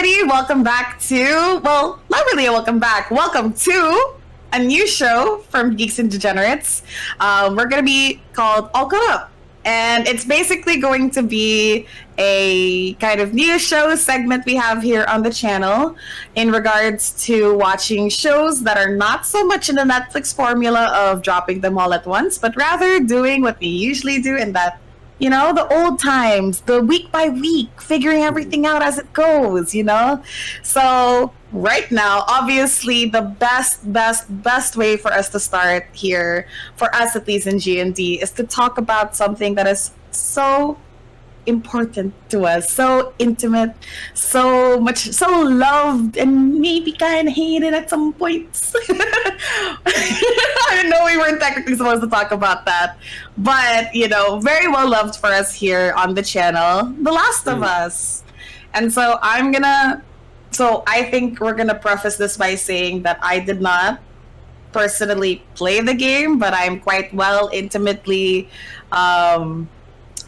everybody. Welcome back to, well, not really a welcome back. Welcome to a new show from Geeks and Degenerates. We're going to be called All Caught Up. And it's basically going to be a kind of new show segment we have here on the channel in regards to watching shows that are not so much in the Netflix formula of dropping them all at once, but rather doing what we usually do in that, you know, the old times, the week by week, figuring everything out as it goes, you know? So right now, obviously, the best way for us to start here, for us at least in G&D, is to talk about something that is so important to us, so intimate, so much, so loved, and maybe kind of hated at some points. I didn't know we weren't technically supposed to talk about that, but you know, very well loved for us here on the channel, The Last of Us. And so I think we're gonna preface this by saying that I did not personally play the game, but I'm quite well intimately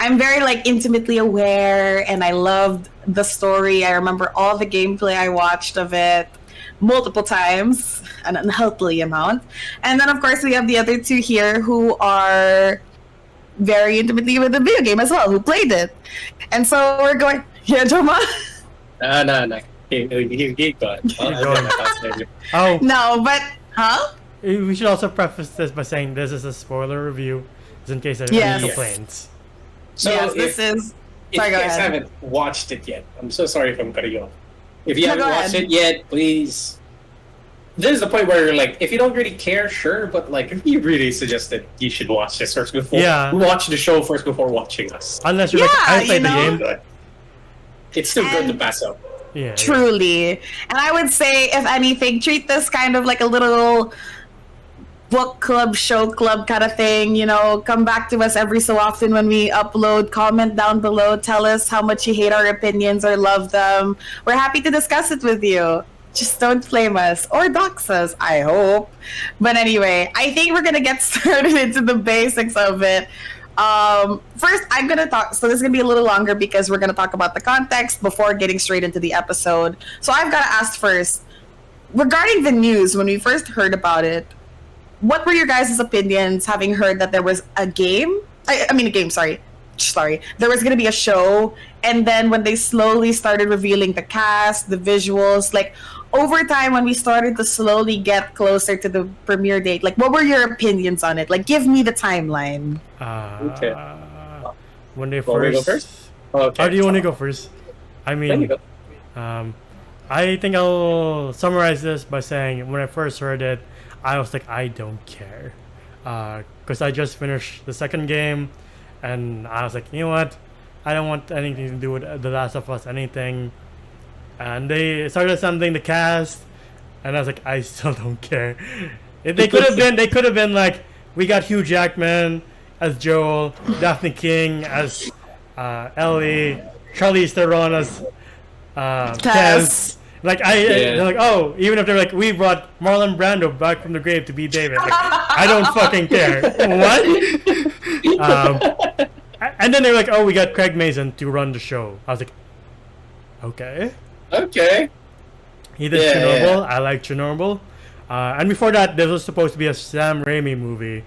I'm very intimately aware, and I loved the story. I remember all the gameplay I watched of it multiple times, an unhealthy amount. And then of course we have the other two here who are very intimately with the video game as well, who played it. And so we're going, yeah, Joma? No. He gone. Oh. No, but, huh? We should also preface this by saying this is a spoiler review, just in case there are Yes. any complaints. So yes, if this is... you Sorry, go guys ahead. haven't watched it yet, I'm so sorry if I'm cutting you off. If you No, haven't go watched ahead. it yet, please. This is the point where you're like, if you don't really care, sure, but we really suggest that you should watch this first before. Yeah. Watch the show first before watching us. Unless you're I played the game. But it's still good to pass up. Yeah. Truly. And I would say, if anything, treat this kind of like a little book club, show club kind of thing. You know, come back to us every so often when we upload. Comment down below. Tell us how much you hate our opinions or love them. We're happy to discuss it with you. Just don't flame us or dox us, I hope. But anyway, I think we're going to get started into the basics of it. First, I'm going to talk, so this is going to be a little longer because we're going to talk about the context before getting straight into the episode. So I've got to ask first, regarding the news, when we first heard about it, what were your guys' opinions having heard that there was a game? Sorry. There was going to be a show, and then when they slowly started revealing the cast, the visuals, over time when we started to slowly get closer to the premiere date, what were your opinions on it? Give me the timeline. Okay. When they Want me to go first... first? Okay. How do you want to go first? I There you mean, go. I think I'll summarize this by saying when I first heard it, I was like, I don't care. Because I just finished the second game, and I was like, you know what? I don't want anything to do with The Last of Us, anything. And they started assembling the cast, and I was like, I still don't care. They could have been like, we got Hugh Jackman as Joel, Daphne King as Ellie, Charlize Theron as Tess. They're like, oh, even if they're like, we brought Marlon Brando back from the grave to be David. I don't fucking care. What? And then they're like, oh, we got Craig Mazin to run the show. I was like, okay. Okay. He did Chernobyl. I like Chernobyl. And before that, there was supposed to be a Sam Raimi movie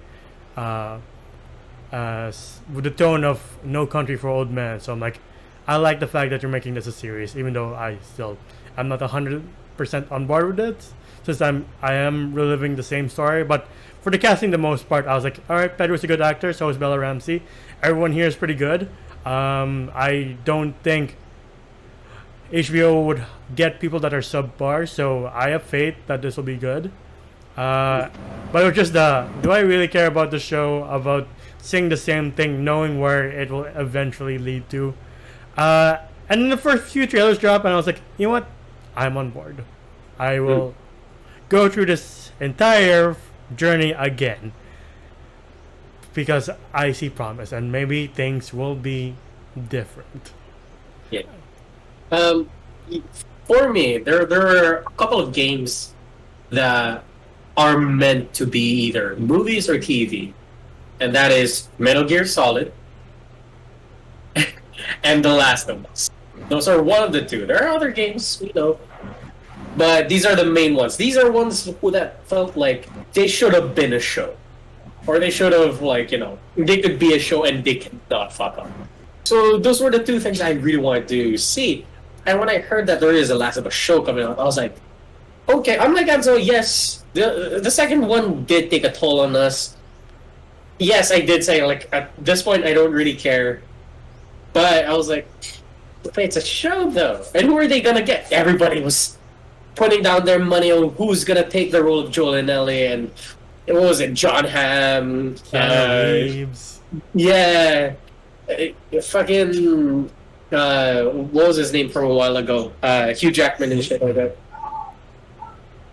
with the tone of No Country for Old Men. So I'm like, I like the fact that you're making this a series, even though I'm not 100% on board with it, since I am reliving the same story. But for the casting, the most part, I was like, all right, Pedro's a good actor, so is Bella Ramsey. Everyone here is pretty good. I don't think HBO would get people that are subpar, so I have faith that this will be good. But it's just do I really care about the show, about seeing the same thing, knowing where it will eventually lead to? And then the first few trailers dropped, and I was like, you know what? I'm on board. I will go through this entire journey again because I see promise, and maybe things will be different. Yeah. For me, there are a couple of games that are meant to be either movies or TV, and that is Metal Gear Solid and The Last of Us. Those are one of the two. There are other games, we know. But these are the main ones. These are ones that felt like they should have been a show. Or they should have, like, they could be a show and they cannot fuck up. So those were the two things I really wanted to see. And when I heard that there is a Last of Us show coming out, I was like, okay. I'm like, Enzo, yes, the second one did take a toll on us. Yes, I did say, like, at this point, I don't really care. But I was like, it's a show, though. And who are they going to get? Everybody was putting down their money on who's going to take the role of Joel and Ellie. And what was it? John Hamm. Reeves. Yeah. Fucking... what was his name from a while ago? Hugh Jackman and shit like that.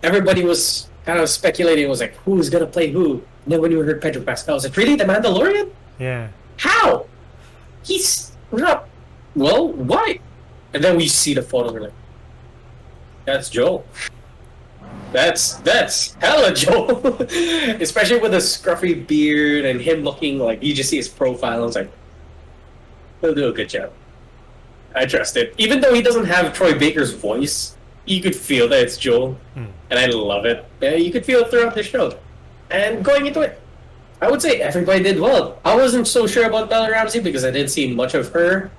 Everybody was kind of speculating. It was like, who's going to play who? And then when you heard Pedro Pascal, I was like, really? The Mandalorian? Yeah. How? He's not... Well, why? And then we see the photo, we're like, that's Joel. That's hella Joel. Especially with a scruffy beard and him looking like, you just see his profile and I was like, he'll do a good job. I trust it. Even though he doesn't have Troy Baker's voice, you could feel that it's Joel. And I love it. Yeah, you could feel it throughout the show. And going into it, I would say everybody did well. I wasn't so sure about Bella Ramsey because I didn't see much of her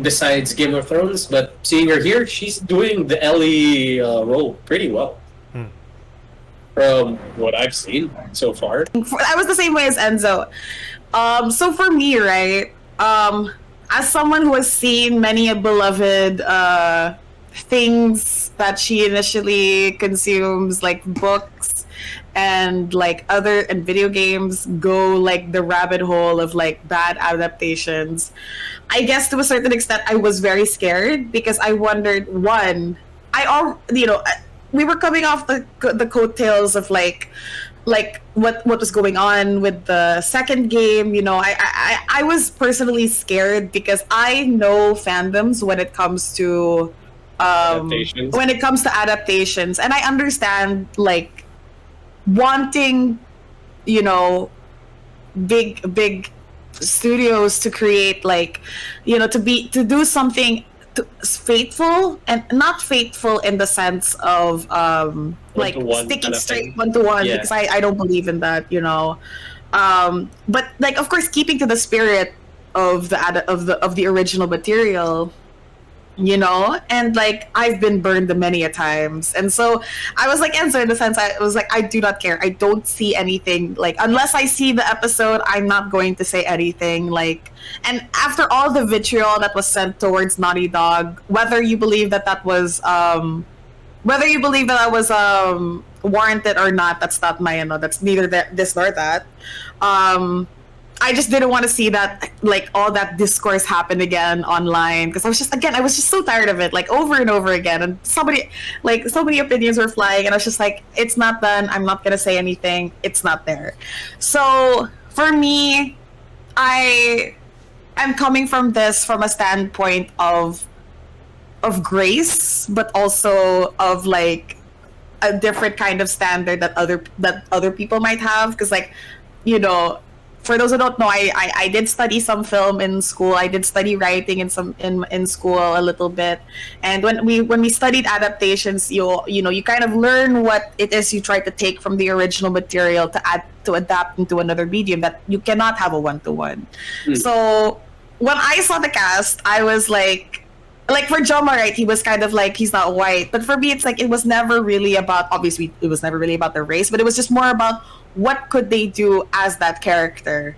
besides Game of Thrones, but seeing her here, she's doing the Ellie role pretty well. From what I've seen so far. I was the same way as Enzo. So for me, right, as someone who has seen many a beloved things that she initially consumes, like books and like other and video games, go like the rabbit hole of like bad adaptations, I guess to a certain extent I was very scared because I wondered, one, we were coming off the coattails of like what was going on with the second game. I was personally scared because I know fandoms when it comes to adaptations, and I understand like wanting big studios to create like to do something faithful, and not faithful in the sense of like sticking straight one-to-one, yeah. Because I don't believe in that, but like of course keeping to the spirit of the original material, and like I've been burned many a times, and so I was like Enzo in the sense I was like, I do not care. I don't see anything, like unless I see the episode, I'm not going to say anything. Like, and after all the vitriol that was sent towards Naughty Dog, whether you believe that was warranted or not, that's not my that's neither this nor that. I just didn't want to see that, like, all that discourse happen again online, because I was just so tired of it, like, over and over again. And so many opinions were flying, and I was just like, it's not done. I'm not going to say anything. It's not there. So for me, I am coming from this from a standpoint of grace, but also of, like, a different kind of standard that other people might have. Because, like, for those who don't know, I did study some film in school. I did study writing in school a little bit. And when we studied adaptations, you kind of learn what it is you try to take from the original material to adapt into another medium, that you cannot have a one-to-one. So when I saw the cast, I was like for Joma, right, he was kind of like, he's not white. But for me, it's like, it was never really about the race, but it was just more about what could they do as that character,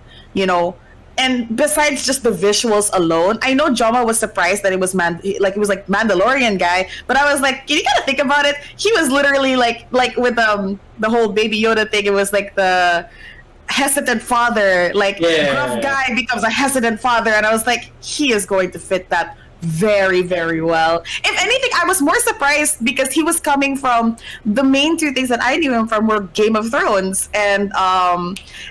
And besides just the visuals alone, I know Joma was surprised that it was it was like Mandalorian guy, but I was like, you gotta think about it. He was literally like with the whole Baby Yoda thing. It was like the hesitant father, gruff guy becomes a hesitant father, and I was like, he is going to fit that very, very well. If anything, I was more surprised because he was coming from the main two things that I knew him from were Game of Thrones, and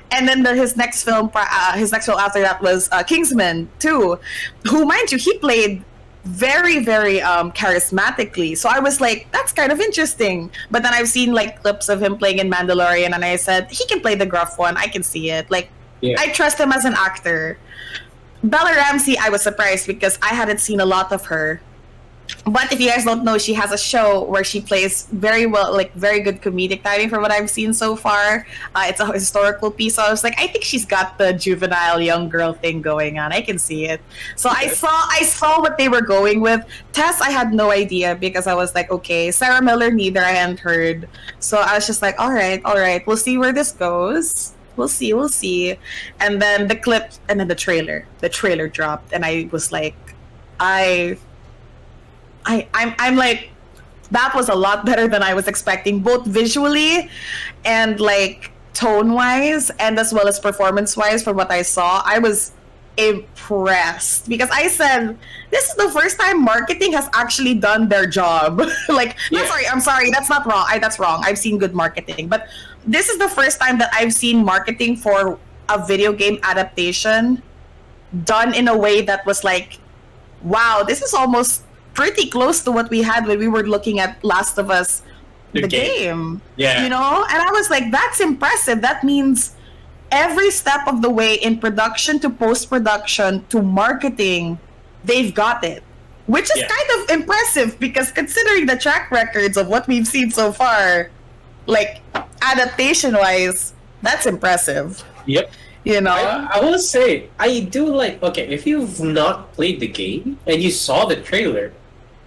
then his next film after that was Kingsman 2, who, mind you, he played very, very charismatically. So I was like, that's kind of interesting. But then I've seen like clips of him playing in Mandalorian, and I said, he can play the gruff one. I can see it. Like, I trust him as an actor. Bella Ramsey, I was surprised because I hadn't seen a lot of her But if you guys don't know, she has a show where she plays very well, like very good comedic timing from what I've seen so far. It's a historical piece, so I was like, I think she's got the juvenile young girl thing going on. I can see it. So Okay. I saw what they were going with. Tess, I had no idea because I was like, okay, Sarah Miller, neither I hadn't heard. So I was just like, all right, we'll see where this goes. We'll see. And then the clip, and then the trailer dropped, and I was like, I'm like, that was a lot better than I was expecting, both visually and like tone wise, and as well as performance wise. From what I saw, I was impressed because I said this is the first time marketing has actually done their job. Like, Yeah. I'm sorry, that's not wrong. That's wrong. I've seen good marketing, but this is the first time that I've seen marketing for a video game adaptation done in a way that was like, wow, this is almost pretty close to what we had when we were looking at Last of Us, The the game. game. Yeah. You know? And I was like, that's impressive. That means every step of the way, in production to post-production to marketing, they've got it. Which is Yeah. kind of impressive because considering the track records of what we've seen so far, like adaptation-wise, that's impressive. Yep. You know? I will say, I do like, okay, if you've not played the game and you saw the trailer,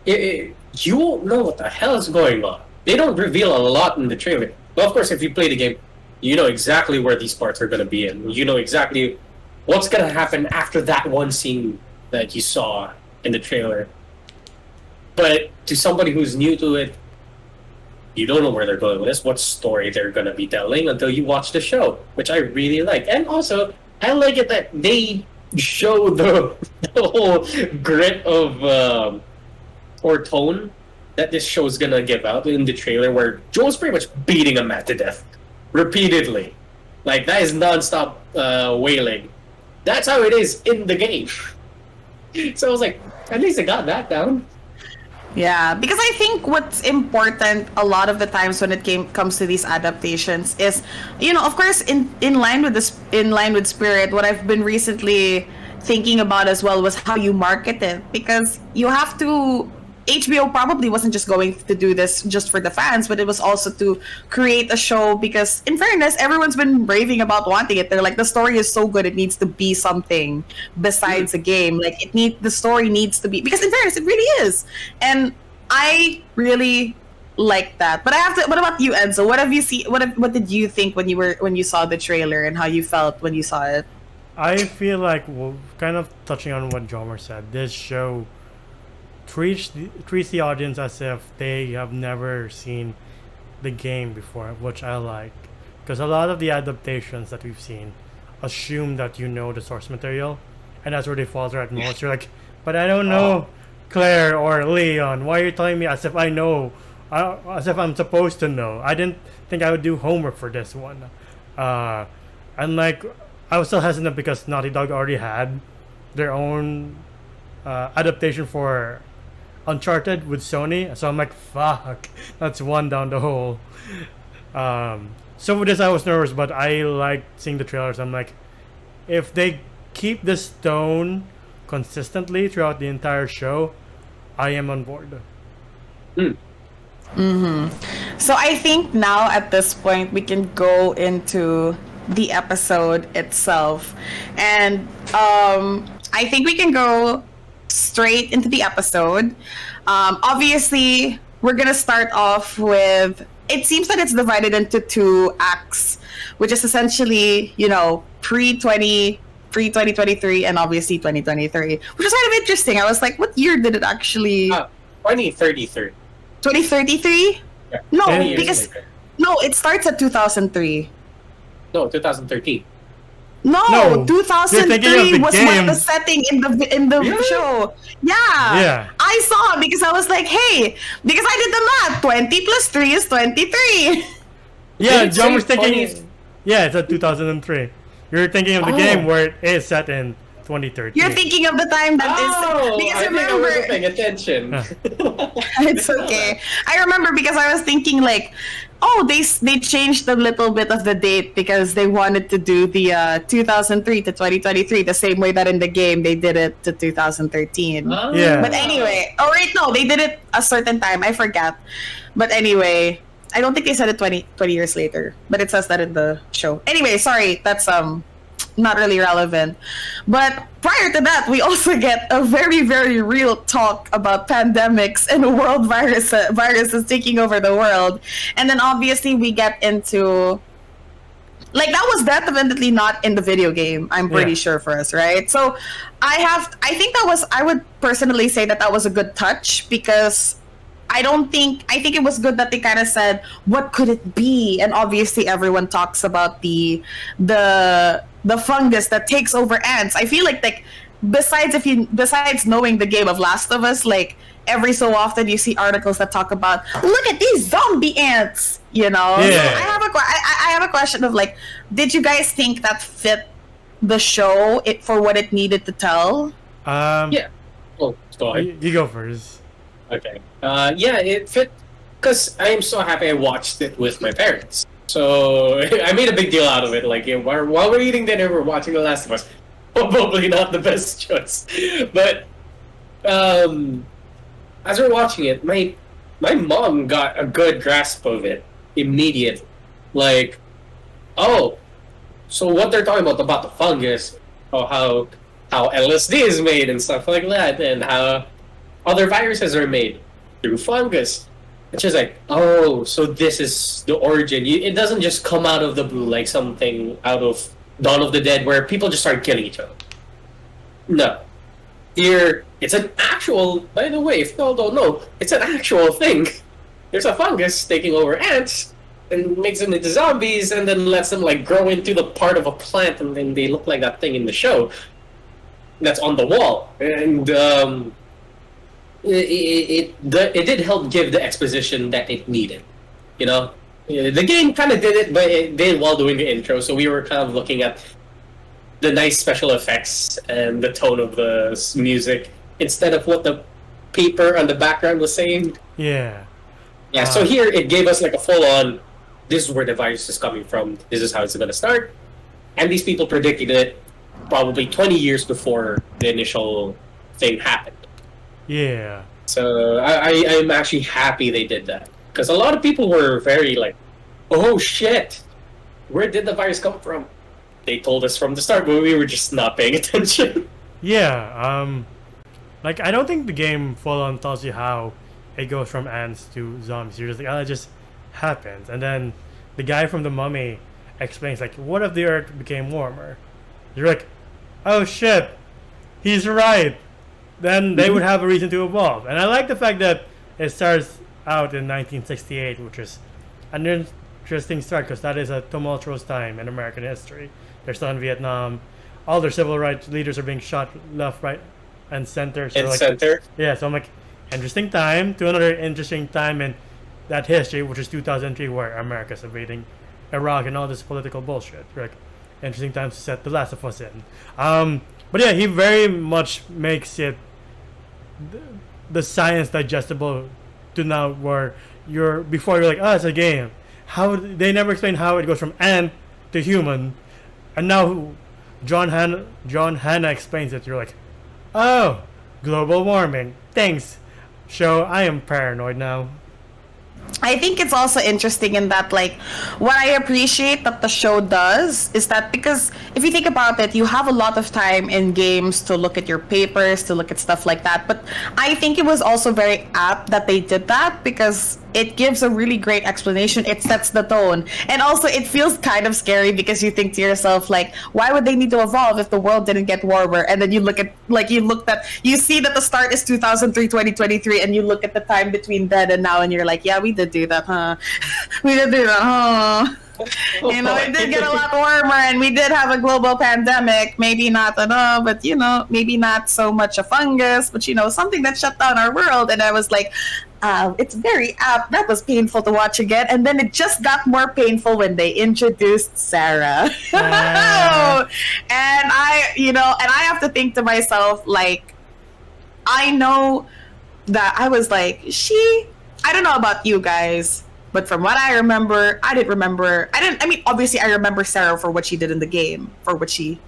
you won't know what the hell is going on. They don't reveal a lot in the trailer. But of course, if you play the game, you know exactly where these parts are going to be in. You know exactly what's going to happen after that one scene that you saw in the trailer. But to somebody who's new to it, you don't know where they're going with this, what story they're going to be telling until you watch the show, which I really like. And also, I like it that they show the whole grit of or tone that this show is going to give out in the trailer, where Joel's pretty much beating a man to death repeatedly. Like, that is non-stop wailing. That's how it is in the game. So I was like, at least I got that down. Yeah, because I think what's important a lot of the times when it comes to these adaptations is, you know, of course, in line with this, in line with Spirit, what I've been recently thinking about as well was how you market it, because you have to. HBO probably wasn't just going to do this just for the fans, but it was also to create a show because, in fairness, everyone's been raving about wanting it. They're like, the story is so good, it needs to be something besides a game. Like, the story needs to be, because in fairness, it really is. And I really like that. But I have to. What about you, Enzo? What have you seen? What did you think when you saw the trailer, and how you felt when you saw it? I feel like, well, kind of touching on what Jomer said, this show treats the audience as if they have never seen the game before, which I like. Because a lot of the adaptations that we've seen assume that you know the source material, and that's where they falter at most. You're like, but I don't know Claire or Leon. Why are you telling me as if I know? As if I'm supposed to know. I didn't think I would do homework for this one. And like, I was still hesitant because Naughty Dog already had their own adaptation for Uncharted with Sony, so I'm like, fuck, that's one down the hole. So with this, I was nervous, but I liked seeing the trailers. I'm like, if they keep this tone consistently throughout the entire show, I am on board. So I think now at this point we can go into the episode itself, and I think we can go straight into the episode. Obviously, we're gonna start off with. It seems that it's divided into two acts, which is essentially, you know, pre-2023 and obviously 2023, which is kind of interesting. I was like, what year did it actually? 2033. 2033? Yeah. No, 10 years because later. no, it starts at 2003. No, 2013. No, No, you're thinking of 2003 the was game. what the setting in the Really? show. Yeah. Yeah. I saw it because I was like, hey, because I did the math. 20 plus 3 is 23. Yeah, Did it John was say thinking. 20? Yeah, it's at 2003. You're thinking of the Oh. game where it is set in 2013. You're thinking of the time that is Oh, because I think I remember wasn't paying attention. it's okay. I remember because I was thinking like oh, they changed a little bit of the date because they wanted to do the 2003 to 2023 the same way that in the game they did it to 2013. Yeah. But anyway, oh wait, no, they did it a certain time. I forgot. But anyway, I don't think they said it 20 years later, but it says that in the show. Anyway, sorry, that's not really relevant. But prior to that, we also get a very, very real talk about pandemics and world viruses taking over the world. And then obviously we get into like that was definitely not in the video game, I'm pretty sure for us, right? So I think I would personally say that was a good touch because I think it was good that they kind of said what could it be, and obviously everyone talks about the fungus that takes over ants. I feel like besides knowing the game of Last of Us, like every so often you see articles that talk about look at these zombie ants, you know. Yeah. So I have a question of like, did you guys think that fit the show for what it needed to tell? Yeah. Oh, go ahead. You go first. Okay. Yeah, it fit because I am so happy I watched it with my parents. So I made a big deal out of it. Like, while we're eating dinner, we're watching The Last of Us. Probably not the best choice, but as we're watching it, my mom got a good grasp of it immediately. Like, oh, so what they're talking about the fungus, or how LSD is made and stuff like that, and how other viruses are made through fungus. It's just like, oh, so this is the origin. It doesn't just come out of the blue like something out of Dawn of the Dead where people just start killing each other. No. Here, it's an actual, by the way, if you all don't know, it's an actual thing. There's a fungus taking over ants and makes them into zombies and then lets them like grow into the part of a plant and then they look like that thing in the show that's on the wall. And it did help give the exposition that it needed. You know? The game kind of did it, but it did while doing the intro, so we were kind of looking at the nice special effects and the tone of the music instead of what the paper on the background was saying. Yeah. Yeah, so here it gave us like a full-on, this is where the virus is coming from, this is how it's going to start, and these people predicted it probably 20 years before the initial thing happened. Yeah. So I'm actually happy they did that. Because a lot of people were very like, oh shit, where did the virus come from? They told us from the start, but we were just not paying attention. Yeah, like, I don't think the game full-on tells you how it goes from ants to zombies. You're just like, oh, it just happens. And then the guy from The Mummy explains, like, what if the Earth became warmer? You're like, oh shit, he's right. Then they would have a reason to evolve. And I like the fact that it starts out in 1968, which is an interesting start because that is a tumultuous time in American history. They're still in Vietnam. All their civil rights leaders are being shot left, right, and center. So Center? Yeah, so I'm like, interesting time to another interesting time in that history, which is 2003, where America's invading Iraq and all this political bullshit. Like, interesting times to set The Last of Us in. But yeah, he very much makes it the science digestible to now where before you're like, oh, it's a game. How they never explain how it goes from ant to human, and now John Hanna explains it. You're like, oh, global warming. Thanks, show. I am paranoid now. I think it's also interesting in that, like, what I appreciate that the show does is that because if you think about it, you have a lot of time in games to look at your papers, to look at stuff like that. But I think it was also very apt that they did that because it gives a really great explanation. It sets the tone. And also it feels kind of scary because you think to yourself, like, why would they need to evolve if the world didn't get warmer? And then you look at, like, you see that the start is 2003, 2023, and you look at the time between then and now and you're like, yeah, we did do that, huh? We did do that, huh? You know, it did get a lot warmer and we did have a global pandemic. Maybe not enough, but, you know, maybe not so much a fungus, but, you know, something that shut down our world. And I was like, it's very apt. That was painful to watch again. And then it just got more painful when they introduced Sarah. And I have to think to myself, like, I know that I was like, I don't know about you guys, But from what I remember, I didn't remember. I mean, obviously, I remember Sarah for what she did in the game, for what she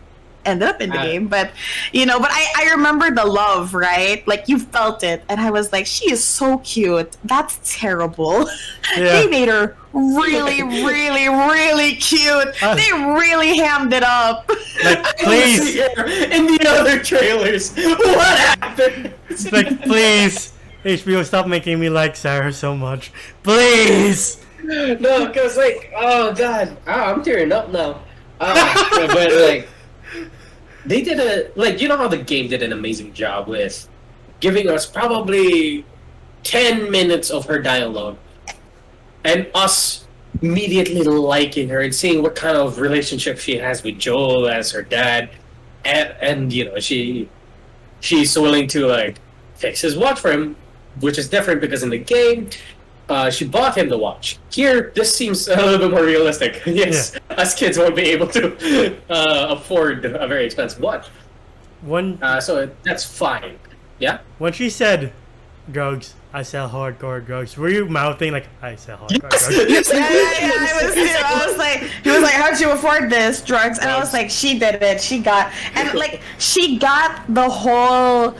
ended up in the game. But but I remember the love, right? Like you felt it, and I was like, she is so cute. That's terrible. They made her really, really, really cute. They really hammed it up. Like, please. In the other trailers, what happened? It's like, please, HBO, stop making me like Sarah so much. Please. No, because like, oh god, I'm tearing up now. But like, they did you know how the game did an amazing job with giving us probably 10 minutes of her dialogue and us immediately liking her and seeing what kind of relationship she has with Joel as her dad, and you know she's willing to like fix his watch for him, which is different because in the game she bought him the watch. Here, this seems a little bit more realistic. Yes, us kids won't be able to afford a very expensive watch. So that's fine. Yeah? When she said drugs, I sell hardcore drugs, were you mouthing like, I sell hardcore drugs? I was like, he was like, how'd you afford this? Drugs. And I was like, she did it. She got the whole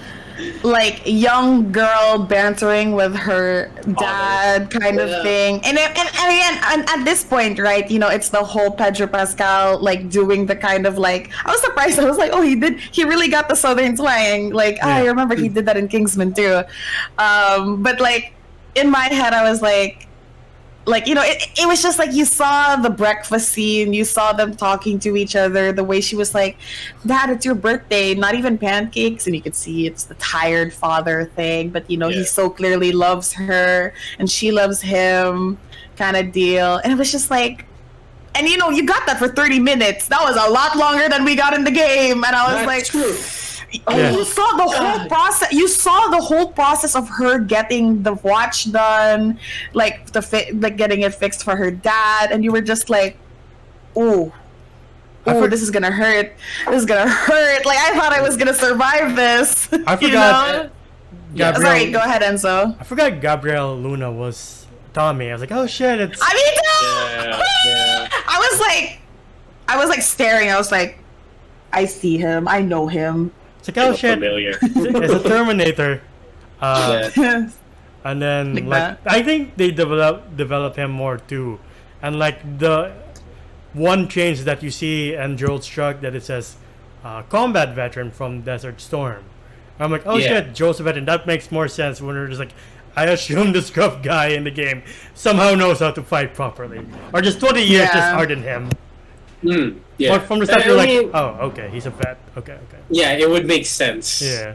like young girl bantering with her dad kind of thing, and at this point, right, you know, it's the whole Pedro Pascal like doing the kind of like, I was surprised. I was like, oh, he really got the southern twang. Like, I remember he did that in Kingsman too. But like in my head, I was like, you know, it was just like you saw the breakfast scene, you saw them talking to each other, the way she was like, Dad, it's your birthday, not even pancakes, and you could see it's the tired father thing, but you know, he so clearly loves her and she loves him kind of deal. And it was just like, and you know, you got that for 30 minutes. That was a lot longer than we got in the game, and I was like, true. You saw the whole process. You saw the whole process of her getting the watch done, like getting it fixed for her dad, and you were just like, "Ooh, this is gonna hurt. This is gonna hurt." Like I thought I was gonna survive this. I forgot. You know? Sorry, go ahead, Enzo. I forgot Gabriel Luna was Tommy. I was like, "Oh shit!" It's. I mean, I was like staring. I was like, I see him. I know him. It's like, oh shit, it's a Terminator. And then like I think they develop him more too. And like the one change that you see in Joel's truck that it says combat veteran from Desert Storm. I'm like, oh shit, Joel's a veteran. That makes more sense when they're just like, I assume the scruff guy in the game somehow knows how to fight properly. Or just 20 years just hardened him. But from the start, you're like, oh, okay, he's a vet. Okay. Yeah, it would make sense. Yeah.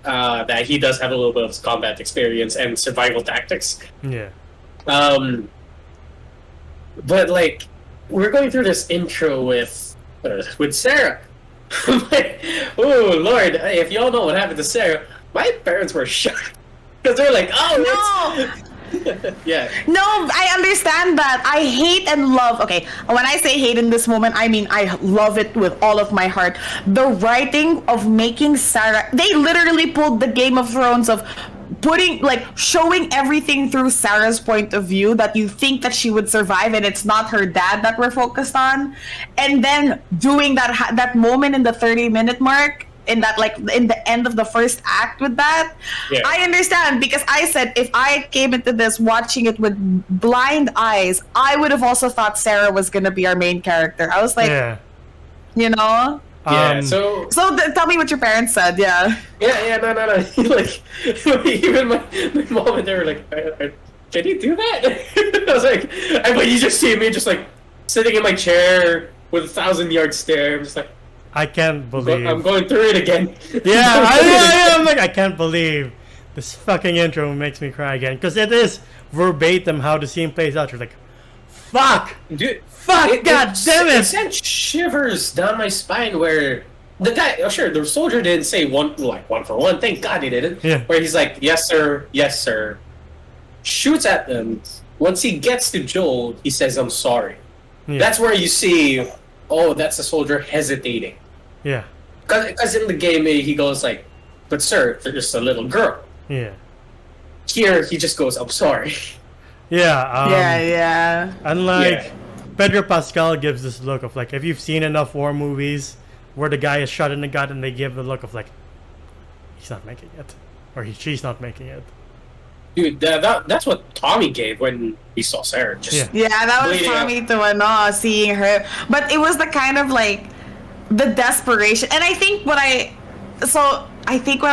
That he does have a little bit of combat experience and survival tactics. Yeah. But like, we're going through this intro with Sarah. Like, oh Lord, if y'all know what happened to Sarah, my parents were shocked because they're like, oh no. Yeah. No, I understand that. I hate and love. Okay, when I say hate in this moment, I mean I love it with all of my heart. The writing of making Sarah, they literally pulled the Game of Thrones of showing everything through Sarah's point of view, that you think that she would survive and it's not her dad that we're focused on, and then doing that moment in the 30-minute mark, in that, like, in the end of the first act with that. I understand, because I said if I came into this watching it with blind eyes, I would have also thought Sarah was gonna be our main character. I was like, you know. So tell me what your parents said. No. Like, even my mom and they were like, "Can you do that?" I was like, but you just see me just like sitting in my chair with 1,000-yard stare. I'm just like, I can't believe I'm going through it again. I'm like, I can't believe this fucking intro makes me cry again, because it is verbatim how the scene plays out. You're like, fuck, dude, god damn it! It sent shivers down my spine where the guy, the soldier didn't say one for one. Thank God he didn't. Yeah. Where he's like, yes sir, shoots at them. Once he gets to Joel, he says, I'm sorry. Yeah. That's where you see, oh, that's the soldier hesitating. Yeah. Because in the game, he goes like, but sir, they're just a little girl. Yeah. Here, he just goes, I'm sorry. Yeah. Yeah. And like Yeah. Pedro Pascal gives this look of like, if you've seen enough war movies where the guy is shot in the gut and they give the look of like, he's not making it, or she's not making it. Dude, that's what Tommy gave when he saw Sarah. Just Yeah. Yeah, that was bleeding out. Tommy to seeing her. But it was the kind of like the desperation. And I think what I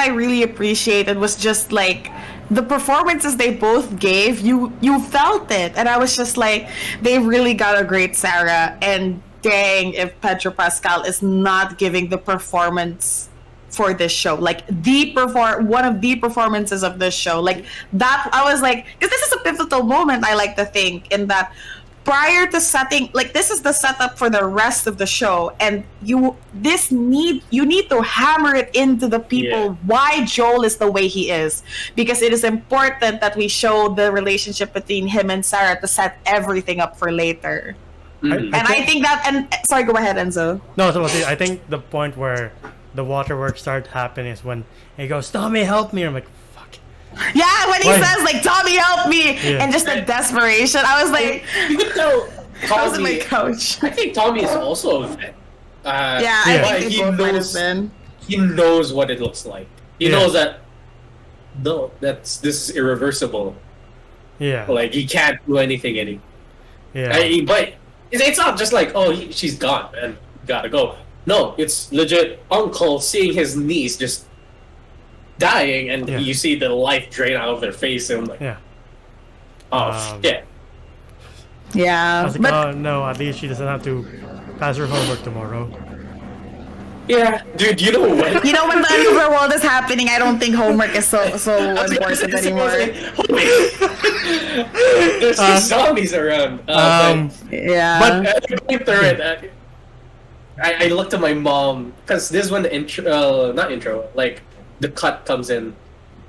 really appreciated was just like the performances they both gave. You felt it. And I was just like, they really got a great Sarah. And dang if Pedro Pascal is not giving the performance for this show, like one of the performances of this show, like that. I was like, because this is a pivotal moment, I like to think, in that prior to setting, like this is the setup for the rest of the show, and you need to hammer it into the people Yeah. why Joel is the way he is, because it is important that we show the relationship between him and Sarah to set everything up for later. Mhm. And I think that, and sorry, go ahead, Enzo. No, so I think the point where the waterworks start happening is when he goes, "Tommy, help me!" I'm like, "Fuck." Yeah, when he Why? says like, "Tommy, help me," Yeah. and just the desperation, I was like, You can tell I was in my Tommy. couch. I think Tommy is also a vet. Yeah, Yeah. I but think he they both might have knows been. he knows what it looks like. He Yeah. knows that this is irreversible. Yeah, Like he can't do anything anymore. yeah, But it's not just like, oh, she's gone and gotta go. No, it's legit uncle seeing his niece just dying, and Yeah. you see the life drain out of their face, and I'm like, yeah. oh shit. I Yeah, was like, but "Oh no, at least she doesn't have to pass her homework tomorrow." Yeah, dude, you know what? you know when the end of the world is happening, I don't think homework is so important anymore. There's these zombies around. Yeah, But Going through it, I looked at my mom because this is when the intro, not intro, like the cut comes in.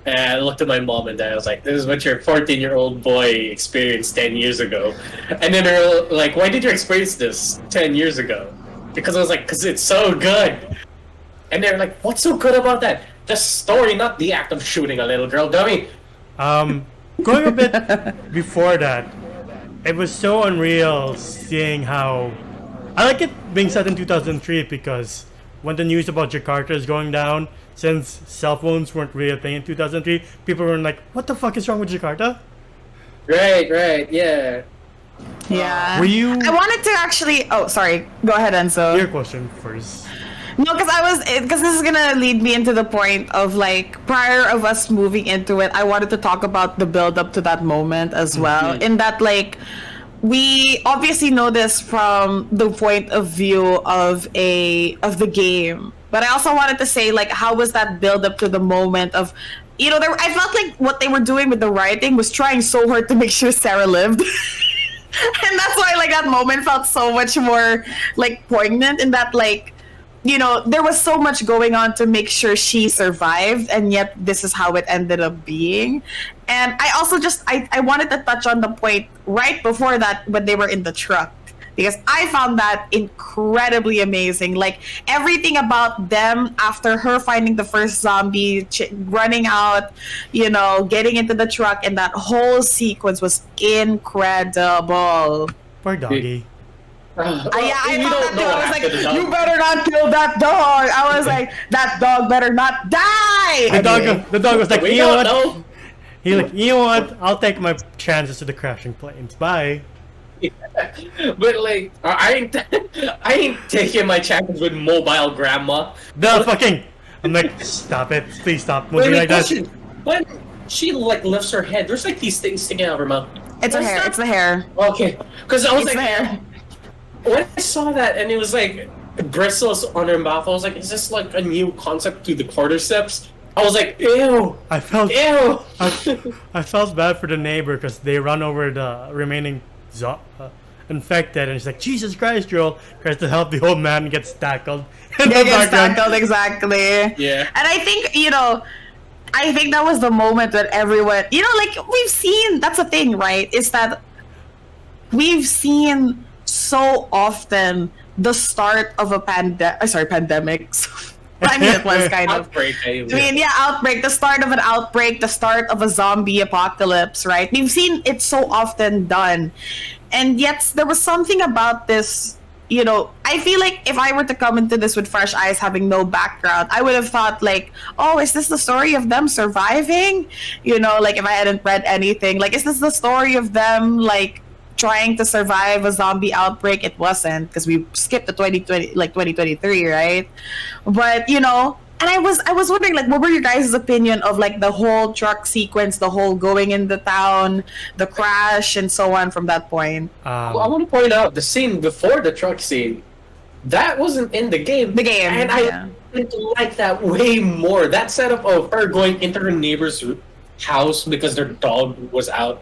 And I looked at my mom and dad. I was like, "This is what your 14-year-old boy experienced 10 years ago." And then they're like, "Why did you experience this 10 years ago?" Because I was like, "Because it's so good." And they're like, "What's so good about that?" The story, not the act of shooting a little girl, dummy. going a bit before that, it was so unreal seeing how I like it being set in 2003 because when the news about Jakarta is going down, since cell phones weren't really a thing in 2003, people were like, "What the fuck is wrong with Jakarta?" Right, yeah. yeah. Were you? I wanted to actually. Oh, sorry. Go ahead, Enzo. Your question first. No, because this is gonna lead me into the point of like prior of us moving into it, I wanted to talk about the build up to that moment as well. In that like we obviously know this from the point of view of the game, but I also wanted to say like how was that build up to the moment of, you know, I felt like what they were doing with the writing was trying so hard to make sure Sarah lived. And that's why like that moment felt so much more like poignant in that like, you know, there was so much going on to make sure she survived, and yet this is how it ended up being. And I also just I wanted to touch on the point right before that when they were in the truck, because I found that incredibly amazing. Like everything about them after her finding the first zombie, running out, you know, getting into the truck, and that whole sequence was incredible. Poor doggy. Yeah, I we thought don't that know too. what I was happened to like, the you dog. better not kill that dog. I was like, that dog better not die. The dog was like, We "You know don't what?" know. He like, "You know what? I'll take my chances to the crashing planes. Bye." But like, I ain't taking my chances with mobile grandma. The fucking. I'm like, "Stop it! Please stop moving like that." question. When she like lifts her head, there's like these things sticking out of her mouth. It's her What's hair. that? It's the hair. Okay, because I was It's like, the hair. when I saw that and it was like bristles on her mouth, I was like, is this like a new concept to the cordyceps? I was like, ew, I felt ew. I felt bad for the neighbor because they run over the remaining infected, and she's like, "Jesus Christ!" Joel tries to help the old man, gets tackled. In Yeah, the gets background. tackled, exactly. Yeah. And I think, you know, I think that was the moment that everyone, you know, like we've seen, that's the thing, right? Is that we've seen so often the start of a pandemic. I mean, it was kind of. Outbreak. I mean, yeah, outbreak, the start of an outbreak, the start of a zombie apocalypse, right? We've seen it so often done. And yet, there was something about this, you know, I feel like if I were to come into this with fresh eyes, having no background, I would have thought, like, oh, is this the story of them surviving? You know, like, if I hadn't read anything, like, is this the story of them, like, trying to survive a zombie outbreak? It wasn't, because we skipped to 2020, like 2023, right? But you know, and I was wondering, like, what were your guys' opinion of like the whole truck sequence, the whole going in the town, the crash, and so on from that point? Well, I want to point out the scene before the truck scene. That wasn't in the game. The game, and yeah. I like that way more. That setup of her going into her neighbor's house because their dog was out.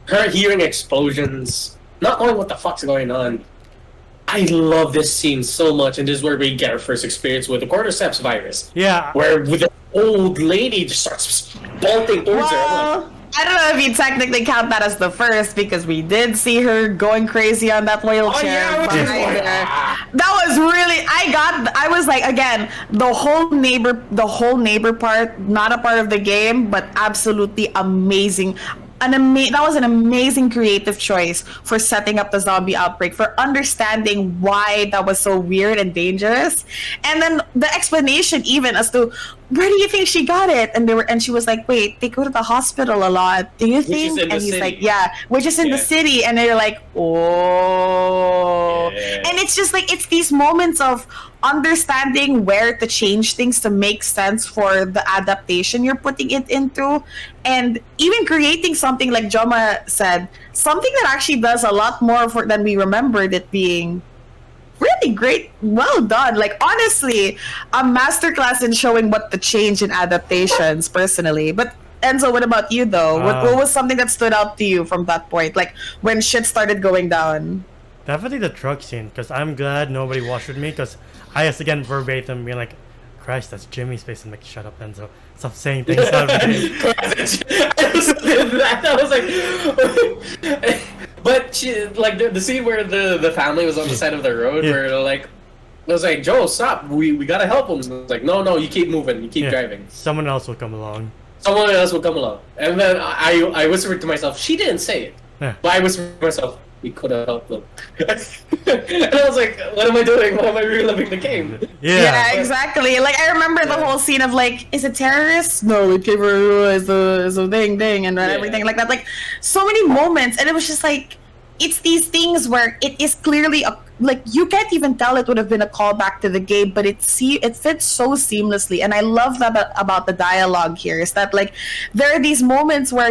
Her hearing explosions, not knowing what the fuck's going on. I love this scene so much, and this is where we get our first experience with the cordyceps virus. Yeah. Where with the old lady just starts bolting towards her. I'm like, Well, I don't know if you technically count that as the first, because we did see her going crazy on that wheelchair. Oh, yeah, which is behind like, her. That was really, I was like, again, the whole neighbor part, not a part of the game, but absolutely amazing. That was an amazing creative choice for setting up the zombie outbreak, for understanding why that was so weird and dangerous, and then the explanation even as to where do you think she got it, and she was like, wait, they go to the hospital a lot, do you think? And he's like, yeah, which is in the city, and they're like, oh, and it's just like, it's these moments of understanding where to change things to make sense for the adaptation you're putting it into, and even creating something like Joma said, something that actually does a lot more than we remembered it being. Really great, well done. Like, honestly, a masterclass in showing what to change in adaptations, personally. But Enzo, what about you though? What was something that stood out to you from that point, like when shit started going down? Definitely the truck scene, because I'm glad nobody watched with me, because I was again verbatim being like, Christ, that's Jimmy's face. I'm like, shut up, Enzo. Stop saying things out of the I was like, but she, like the scene where the family was on the side of the road, where they're like, I was like, Joe, stop. We gotta help him. I was like, no, you keep moving. You keep driving. Someone else will come along. Someone else will come along. And then I whispered to myself, she didn't say it. Yeah. But I whispered to myself, we could have helped them. And I was like, what am I doing? Why am I reliving the game? Yeah, exactly. Like, I remember the whole scene of like, is it terrorists? No, it came as a ding and everything like that. Like, so many moments, and it was just like, it's these things where it is clearly like, you can't even tell it would have been a callback to the game, but it fits so seamlessly. And I love that about the dialogue here, is that like, there are these moments where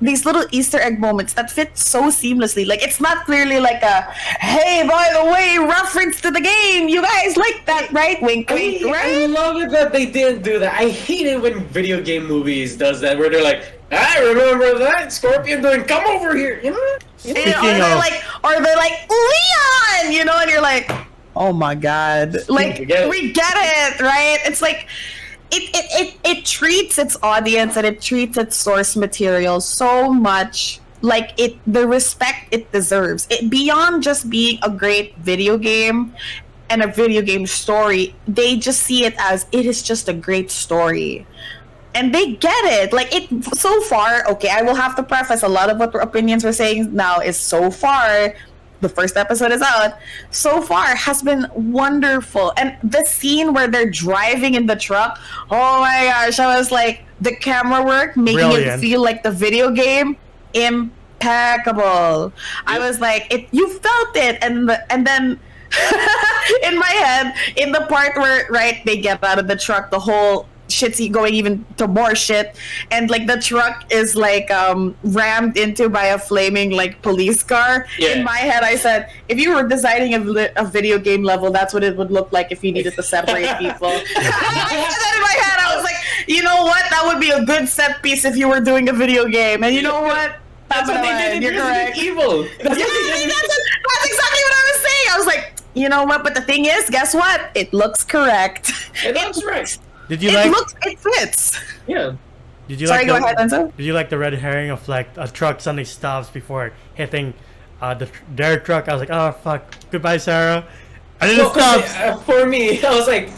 these little Easter egg moments that fit so seamlessly. Like, it's not clearly like a, hey, by the way, reference to the game. You guys like that, right? Wink, wink, right? I love it that they didn't do that. I hate it when video game movies does that, where they're like, I remember that Scorpion doing, come over here, you know? Or they're like, Leon, you know, and you're like, oh my god, like, we get it, right? It's like, it treats its audience and it treats its source material so much like the respect it deserves. It beyond just being a great video game and a video game story, they just see it as, it is just a great story. And they get it. Like, it so far, okay, I will have to preface, a lot of what opinions we're saying now is so far, the first episode is out, so far has been wonderful. And the scene where they're driving in the truck, oh my gosh, I was like, the camera work, making it feel like the video game, impeccable. I was like, you felt it, and then in my head, in the part where, right, they get out of the truck, the whole shit's going even to more shit, and like the truck is like rammed into by a flaming like police car. In my head, I said, if you were designing a video game level, that's what it would look like if you needed to separate people. And then in my head, I was like, you know what, that would be a good set piece if you were doing a video game. And you know what, that's what they did in You're correct. Evil. That's exactly what I was saying. I was like, you know what, but the thing is, guess what, it looks correct. It looks right. It fits. Yeah. Go ahead, Enzo. Did you like the red herring of like a truck suddenly stops before hitting their truck? I was like, oh fuck, goodbye, Sarah. I didn't stop. For me, I was like,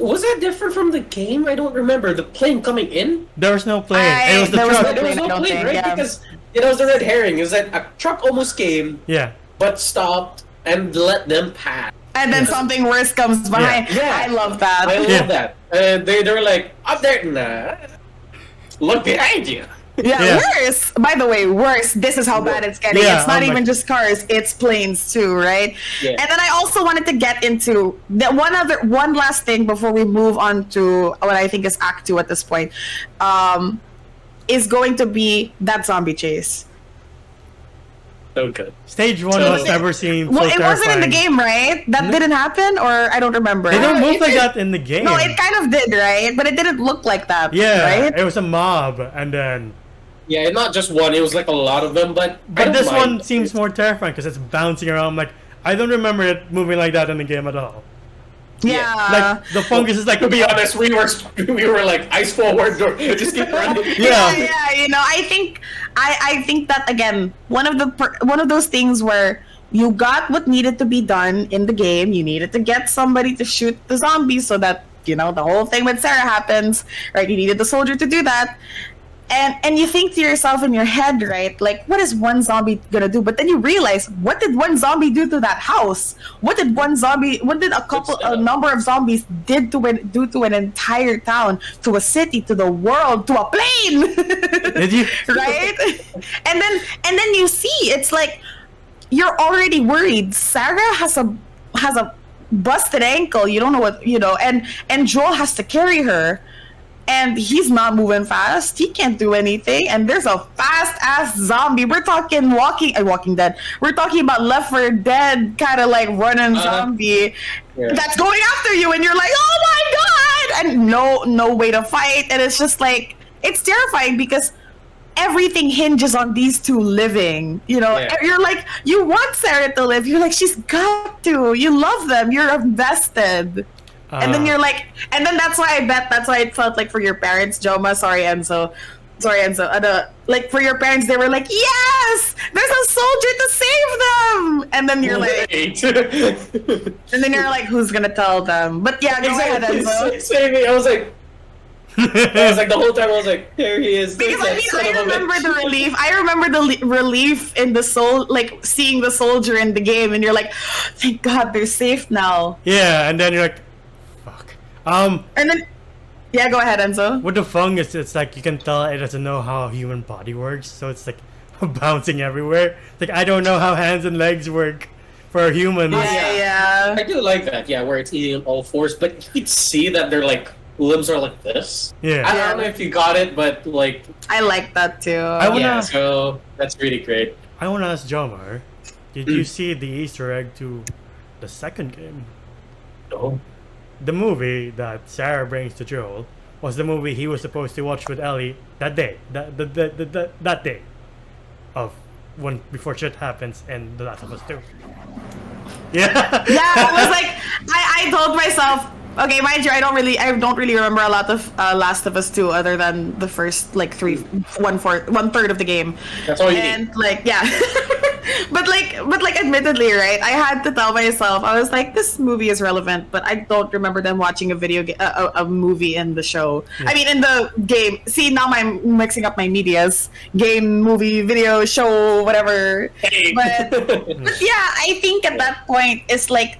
Was that different from the game? I don't remember. The plane coming in? There was no plane. It was the there was truck. no There was plane, I no don't plane, think, right? yeah. Because it was the red herring. It was that a truck almost came, Yeah. but stopped and let them pass. And then something worse comes behind. Yeah. I love that. I love Yeah. that. They were like, up there, nah. Look behind you. Yeah, Yeah. worse. By the way, worse. This is how bad it's getting. Yeah, it's not oh my- even just cars; it's planes too, right? Yeah. And then I also wanted to get into the one last thing before we move on to what I think is Act 2 at this point. Is going to be that zombie chase. So good. Stage 1 So- was never seen so Well, it wasn't in the terrifying. game, right? That didn't happen, or I don't remember. They don't move it like did. that in the game. No, it kind of did, right? But it didn't look like that. Yeah, Right? it was a mob, and then Yeah, and not just one. It was like a lot of them, but I but don't this mind. one seems more terrifying because it's bouncing around. Like I don't remember it moving like that in the game at all. Yeah. Like the fungus is like To be honest, we were like ice forward or just keep running. Yeah. yeah. You know, I think that again, one of those things where you got what needed to be done in the game. You needed to get somebody to shoot the zombies so that the whole thing with Sarah happens, right? You needed the soldier to do that. And you think to yourself in your head, right? Like, what is one zombie gonna do? But then you realize, what did one zombie do to that house? What did a number of zombies do to an entire town, to a city, to the world, to a plane? Did you? Right? And then you see, it's like you're already worried. Sarah has a busted ankle. You don't know what and Joel has to carry her. And he's not moving fast. He can't do anything. And there's a fast-ass zombie. We're talking Walking Dead. We're talking about Left 4 Dead kind of like running zombie that's going after you. And you're like, oh my God! And no way to fight. And it's just like, it's terrifying because everything hinges on these two living. Yeah. You're like, you want Sarah to live. You're like, she's got to. You love them. You're invested. And then you're like, and then that's why it felt like for your parents, Joma, sorry Enzo. Like for your parents, they were like, yes, there's a soldier to save them. And then you're like, who's gonna tell them? But yeah, go ahead, Enzo. Save me. I was like the whole time I was like, there he is. Because There's that son I of a remember bitch. the relief. I remember the relief in the soul, like seeing the soldier in the game, and you're like, thank God they're safe now. Yeah, and then you're like, fuck. And then, yeah, go ahead, Enzo. With the fungus, it's like you can tell it doesn't know how a human body works, so it's like bouncing everywhere. It's like I don't know how hands and legs work for humans. Yeah. I do like that, where it's eating on all fours, but you could see that their like limbs are like this. Yeah. I don't know if you got it, but like I like that too. wanna- so that's really great. I want to ask Jomar, did you see the Easter egg to the second game? No. The movie that Sarah brings to Joel was the movie he was supposed to watch with Ellie that day. That day of when before shit happens in The Last of Us 2. Yeah. Yeah, I was like, I told myself, okay, mind you, I don't really remember a lot of Last of Us 2 other than the first like 1/3 of the game. That's all you And need. like, yeah. but like admittedly, right, I had to tell myself, I was like, this movie is relevant, but I don't remember them watching a movie in the show. I mean, in the game. See, now I'm mixing up my medias. Game, movie, video, show, whatever. Hey. But yeah, I think at that point, it's like,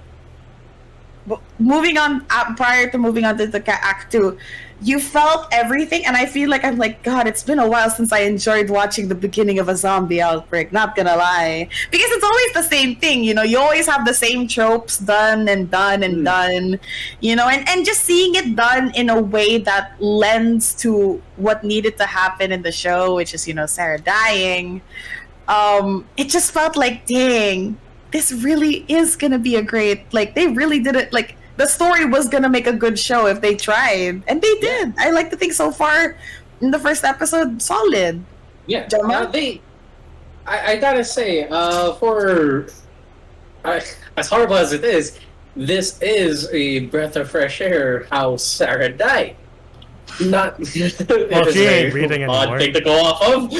moving on prior to moving on to the Act 2, you felt everything, and I feel like I'm like, God, it's been a while since I enjoyed watching the beginning of a zombie outbreak, not gonna lie, because it's always the same thing, you always have the same tropes done and done and done, and just seeing it done in a way that lends to what needed to happen in the show, which is Sarah dying. It just felt like, dang, this really is gonna be a great, like, they really did it, like, the story was gonna make a good show if they tried, and they did. I like to think so far in the first episode, solid. Yeah, Joma? I gotta say, as horrible as it is, this is a breath of fresh air how Sarah died. Not Well, it is she a ain't breathing odd anymore. thing to go off of.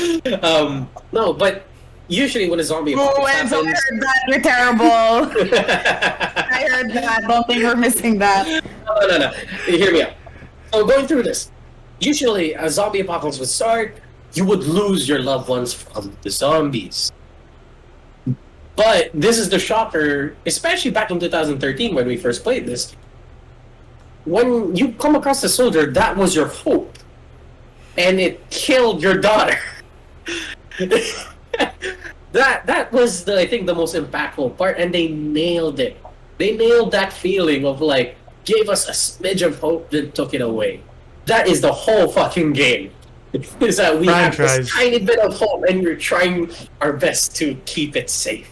No, but usually when a zombie Oh, apocalypse Enzo, I heard that. You're terrible. I heard that. Don't think we're missing that. no. Hear me out. So going through this, usually a zombie apocalypse would start. You would lose your loved ones from the zombies. But this is the shocker, especially back in 2013 when we first played this. When you come across a soldier, that was your hope. And it killed your daughter. that was, I think, the most impactful part, and they nailed it. They nailed that feeling of, like, gave us a smidge of hope, then took it away. That is the whole fucking game. Is that we have this tiny bit of hope, and we're trying our best to keep it safe.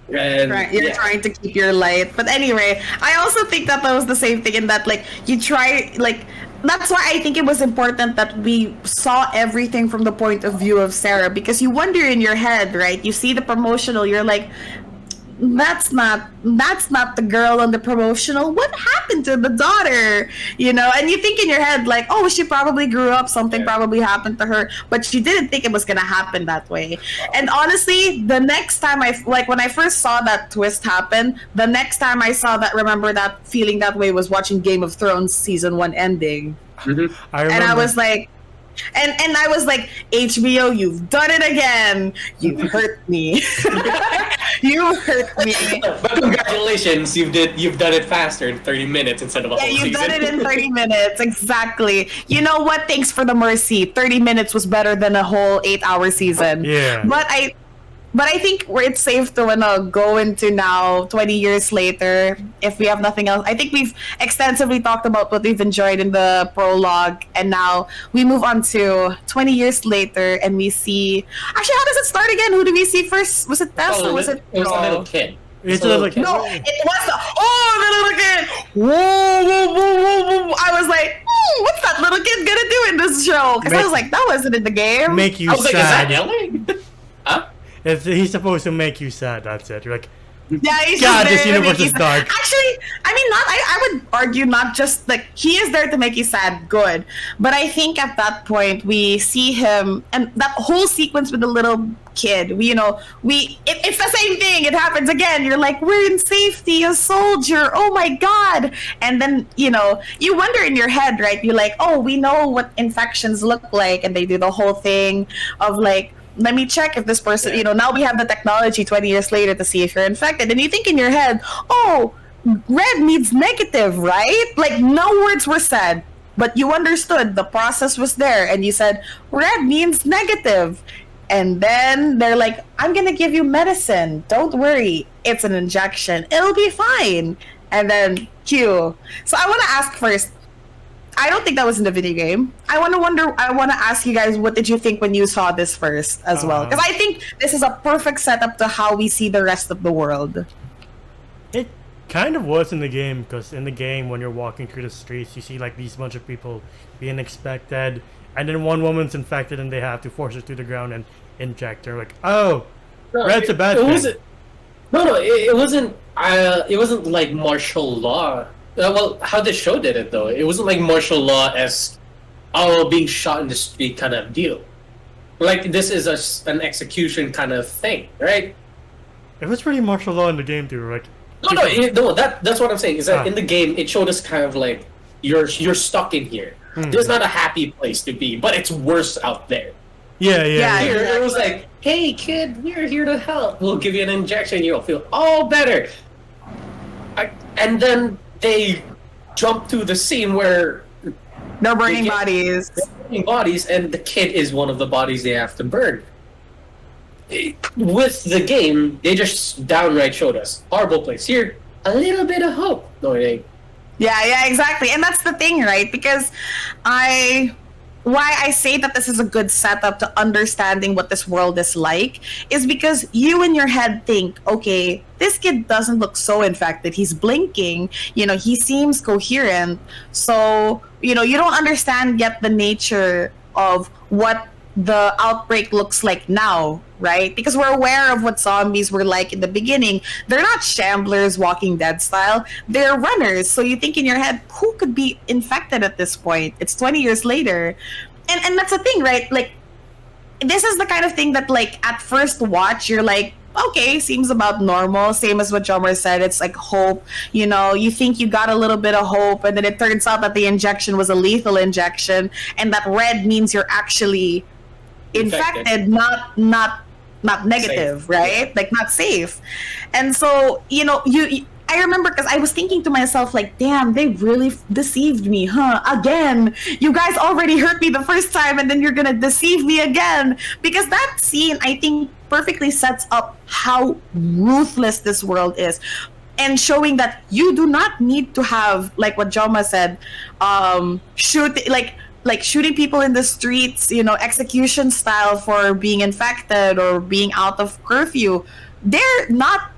And, You're trying to keep your light. But anyway, I also think that was the same thing in that, like, you try, like, that's why I think it was important that we saw everything from the point of view of Sarah, because you wonder in your head, right? You see the promotional, you're like, that's not the girl on the promotional. What happened to the daughter? You know, and you think in your head like, oh, she probably grew up, something probably happened to her, but you didn't think it was gonna happen that way. And honestly, the next time when I first saw that twist happen, the next time I saw that, remember that feeling that way was watching Game of Thrones season 1 ending. Mm-hmm. And I was like, and I was like, HBO, you've done it again. You've hurt me. You hurt me. But congratulations, you've done it faster in 30 minutes instead of a whole season. You've done it in 30 minutes, exactly. You know what? Thanks for the mercy. 30 minutes was better than a whole 8-hour season. Yeah. But I think it's safe to go into now, 20 years later, if we have nothing else. I think we've extensively talked about what we've enjoyed in the prologue, and now we move on to 20 years later, and we see... Actually, how does it start again? Who did we see first? Was it Tess or was it... It was a little kid. It's a little kid. No, it was the little kid! Whoa. I was like, what's that little kid gonna do in this show? Because I was like, that wasn't in the game. Make you I was sad. like, is that yelling? Huh? He's supposed to make you sad, that's it. You're like, yeah, he's God, just this there to universe make is you dark. Actually, I mean, I would argue not just like he is there to make you sad, good. But I think at that point we see him, and that whole sequence with the little kid. It's the same thing. It happens again. You're like, we're in safety, a soldier. Oh my God! And then you wonder in your head, right? You're like, oh, we know what infections look like, and they do the whole thing of like, let me check if this person, now we have the technology 20 years later to see if you're infected. And you think in your head, oh, red means negative, right? Like no words were said, but you understood the process was there. And you said, red means negative. And then they're like, I'm going to give you medicine. Don't worry. It's an injection. It'll be fine. And then Q. So I want to ask first, I don't think that was in the video game. I want to ask you guys, what did you think when you saw this first as well? Because I think this is a perfect setup to how we see the rest of the world. it kind of was in the game, because in the game, when you're walking through the streets, you see like these bunch of people being expected, and then one woman's infected and they have to force her to the ground and inject her. Like, oh, red's a bad thing. It wasn't. It wasn't like martial law. Well, how the show did it though, it wasn't like martial law as being shot in the street kind of deal. Like this is an execution kind of thing, right? It was pretty martial law in the game too, like. That's what I'm saying. Is that in the game it showed us kind of like you're stuck in here. This is not a happy place to be, but it's worse out there. Yeah. Here it was like, hey kid, we're here to help. We'll give you an injection. You'll feel all better. And then they jump to the scene where they're burning bodies. And the kid is one of the bodies they have to burn. With the game, they just downright showed us horrible place. Here, a little bit of hope. No, it ain't. Yeah, exactly. And that's the thing, right? Because why I say that this is a good setup to understanding what this world is like is because you in your head think, okay, this kid doesn't look so infected. He's blinking. He seems coherent. So, you don't understand yet the nature of what the outbreak looks like now, right? Because we're aware of what zombies were like in the beginning. They're not shamblers, Walking Dead style. They're runners. So you think in your head, who could be infected at this point? It's 20 years later. And that's the thing, right? Like, this is the kind of thing that, like, at first watch, you're like, okay, seems about normal. Same as what Jomer said. It's like hope. You know, you think you got a little bit of hope, and then it turns out that the injection was a lethal injection, and that red means you're actually infected, not negative, Safe. right? Like not safe. And so, you know, I remember because I was thinking to myself, like, damn, they really deceived me, huh? Again, you guys already hurt me the first time, and then you're gonna deceive me again. Because that scene, I think, perfectly sets up how ruthless this world is. And showing that you do not need to have, like what Joma said, shoot, like shooting people in the streets, you know, execution style for being infected or being out of curfew. They're not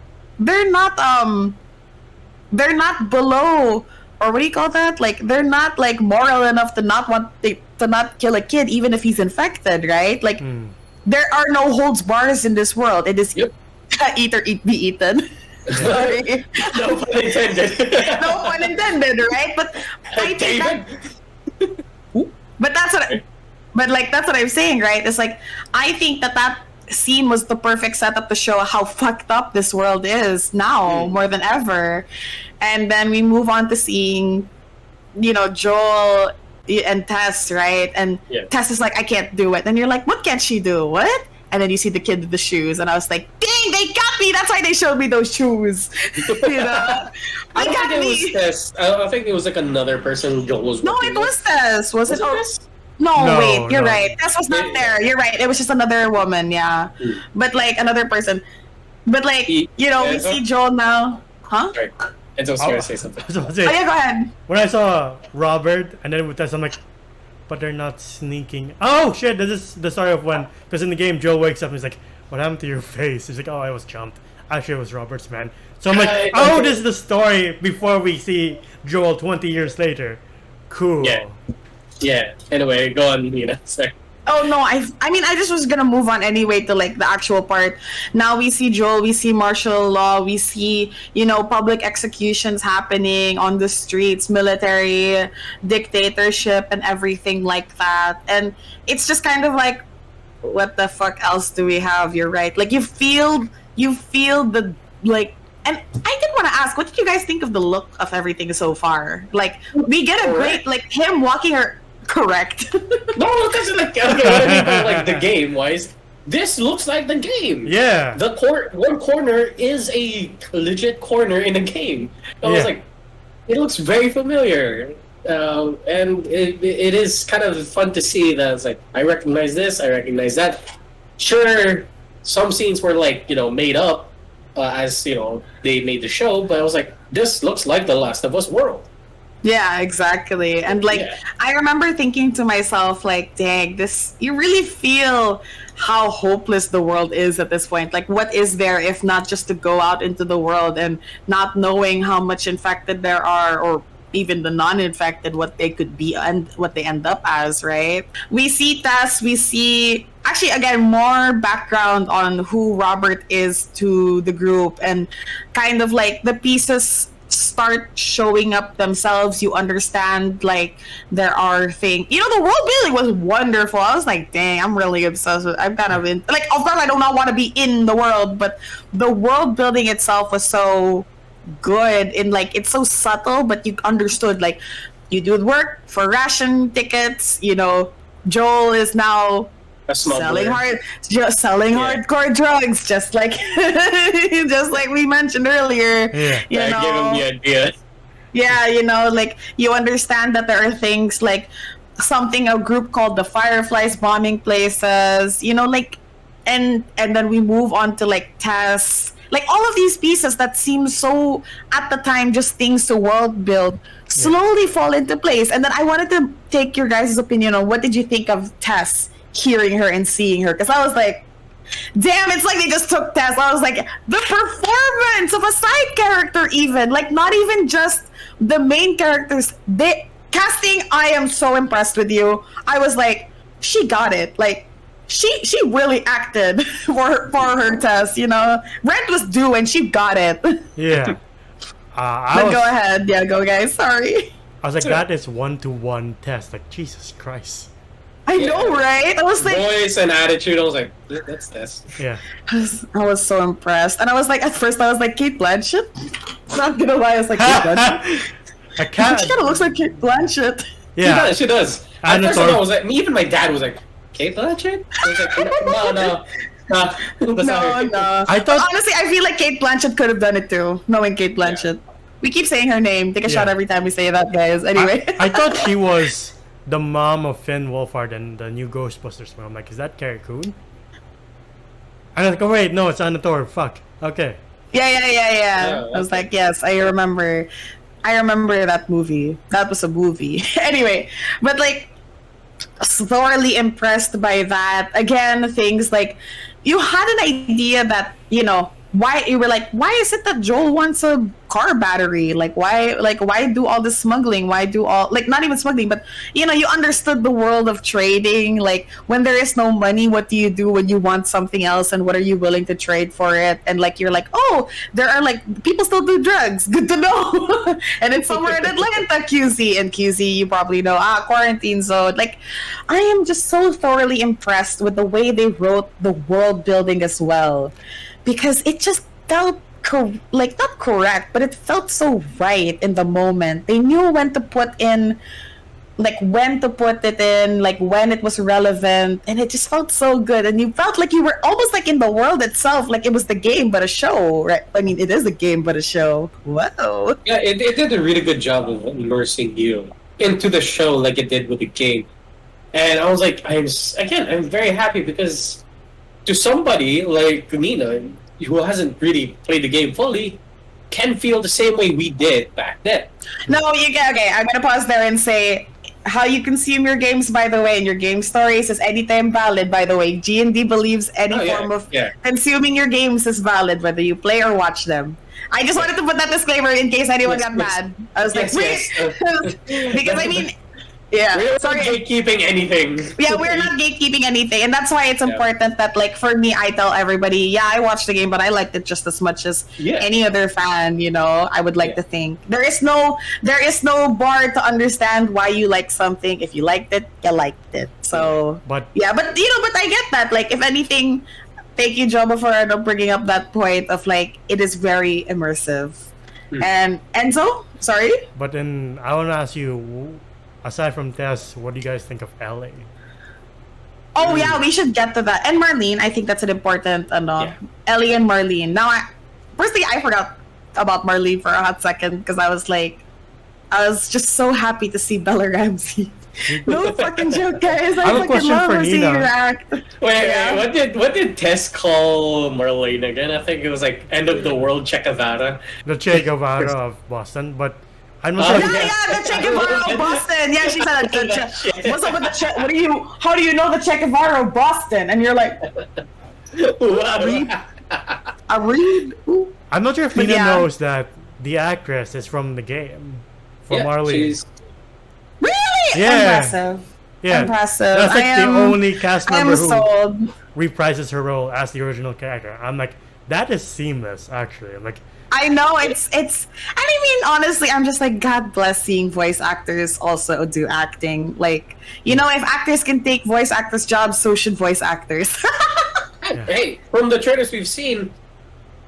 below, or what do you call that? Like they're not like moral enough to not kill a kid even if he's infected, right? Like there are no holds bars in this world. It is Yep. eat or be eaten. Sorry. No pun intended. No pun intended, right? But I think that, David. but that's what I'm saying, right? It's like I think that scene was the perfect setup to show how fucked up this world is now more than ever. And then we move on to seeing, you know, Joel and Tess, right? And Yeah. Tess is like, I can't do it. And you're like, what can't she do? What? And then you see the kid with the shoes, and I was like, dang, they got me. That's why they showed me those shoes. You know, I they don't got think it was me. Tess. I think it was like another person Joel was No, working it was Tess. Was it? Oh, Tess? no, No, wait, you're no. right. Tess was not there. You're right. It was just another woman, yeah. But like another person. But like, you know, we see Joel now. Huh? Sorry. And so I was going to say something. So I was Oh, saying, yeah, go ahead. when I saw Robert and then with Tess, I'm like, but they're not sneaking. Oh shit! This is the story of when, because in the game Joel wakes up and he's like, "What happened to your face?" He's like, "Oh, I was jumped." Actually, it was Robert's, man. So I'm like, "Oh, this is the story before we see Joel 20 years later." Cool. Yeah. Yeah. Anyway, go on, Nina. Sorry. Oh no, I mean I just was gonna move on anyway to like the actual part. Now we see Joel, we see martial law, we see, you know, public executions happening on the streets, military dictatorship and everything like that. And it's just kind of like, what the fuck else do we have? You're right. Like you feel the like. And I did want to ask, what did you guys think of the look of everything so far? Like we get a great, like him walking her. Correct. No, that's like, okay, what I mean by like the game wise, this looks like the game. Yeah. The one corner is a legit corner in the game. I was Yeah. like, it looks very familiar. And it is kind of fun to see that it's like, I recognize this, I recognize that. Sure, some scenes were like, you know, made up as, you know, they made the show, but I was like, this looks like the Last of Us world. Yeah, exactly. And like Yeah. I remember thinking to myself, like, dang, this you really feel how hopeless the world is at this point. Like what is there if not just to go out into the world and not knowing how much infected there are, or even the non-infected, what they could be and what they end up as, right? We see Tess, we see actually again more background on who Robert is to the group, and kind of like the pieces start showing up themselves. You understand like there are things, you know, the world building was wonderful. I was like, dang, I'm really obsessed with, I'm kind of in, like, of course I do not want to be in the world, but the world building itself was so good, in like it's so subtle, but you understood like you do the work for ration tickets, you know, Joel is now A selling smuggler. Yeah. hardcore drugs, just like just like we mentioned earlier. Yeah. You I know, give him the idea. yeah, you know, like you understand that there are things like something, a group called the Fireflies bombing places, you know, like, and then we move on to like Tess, like all of these pieces that seem so at the time just things to world build slowly fall into place. And then I wanted to take your guys' opinion on what did you think of Tess, hearing her and seeing her, because I was like, damn, it's like they just took Tess. I was like, the performance of a side character, even like not even just the main characters, they casting, I am so impressed with you. I was like, she got it. Like she really acted for her Tess, you know. Rent was due and she got it. Yeah. I But was, go ahead. Yeah, go guys. Sorry. I was like, that is 1-to-1 test. Like, Jesus Christ. I know, right? I was like, voice and attitude. I was like, that's this. Yeah. I was so impressed, and I was like, at first, I was like, Kate Blanchett. Not gonna lie, I was like, Kate Blanchett. I can't. She kind of looks like Kate Blanchett. Yeah. She does. At first, I was like, even my dad was like, Kate Blanchett. I was like, no. That's not her. No. I thought. Honestly, I feel like Kate Blanchett could have done it too, knowing Kate Blanchett. We keep saying her name. Take a shot every time we say that, guys. Anyway. I thought she was the mom of Finn Wolfhard in the new Ghostbusters film. I'm like, is that Carrie Coon? I'm like, oh wait, no, it's Anna Thor. Fuck. Okay. Yeah. I was like, yes, I remember that movie. That was a movie. Anyway, but like, thoroughly impressed by that. Again, things like, you had an idea that, why you were like, why is it that Joel wants a car battery? Why do all this smuggling? Why do all, not even smuggling, but you understood the world of trading. Like, when there is no money, what do you do when you want something else, and what are you willing to trade for it? And you're like, oh, there are people still do drugs. Good to know. And it's somewhere in Atlanta, QC, and QC, you probably know, quarantine zone. I am just so thoroughly impressed with the way they wrote the world building as well. Because it just felt not correct, but it felt so right in the moment. They knew when to put in, when it was relevant, and it just felt so good. And you felt like you were almost in the world itself, like it was the game but a show, right? I mean, it is a game but a show. Wow. Yeah, it did a really good job of immersing you into the show like it did with the game. And I was like, I'm very happy because to somebody like Nina, who hasn't really played the game fully, can feel the same way we did back then. No, okay, I'm gonna pause there and say, how you consume your games, by the way, and your game stories is anytime valid, by the way. G&D believes any form of consuming your games is valid, whether you play or watch them. I just wanted to put that disclaimer in case anyone got mad. I was like, wait! Because I mean, we're not gatekeeping anything. Yeah, we're not gatekeeping anything, and that's why it's important that, for me, I tell everybody, I watched the game, but I liked it just as much as any other fan. I would like to think there is no bar to understand why you like something. If you liked it, you liked it. So, but I get that. If anything, thank you, Joba, for bringing up that point of it is very immersive. And Enzo, sorry. But then I want to ask you, aside from Tess, what do you guys think of Ellie? Oh yeah, we should get to that. And Marlene, I think that's an important Ellie and Marlene. Now, firstly, I forgot about Marlene for a hot second because I was just so happy to see Bella Ramsey. No fucking joke, guys. I fucking love seeing her act. Wait, what did Tess call Marlene again? I think it was end of the world Che Guevara. The Che Guevara of Boston, but I'm not sure. The Che Guevara of Boston. Yeah, she said, what's up with the Che? How do you know the Che Guevara of Boston? And you're like, I read. Ooh. I'm not sure if Nina knows that the actress is from the game. For Marley. Really? Yeah. Impressive. Yeah. Impressive. That's the only cast member who sold. reprises her role as the original character. I'm like, that is seamless, actually. I'm like, I know it's and I mean, honestly, I'm just like, God bless seeing voice actors also do acting. If actors can take voice actors' jobs, so should voice actors. Hey, from the trailers we've seen,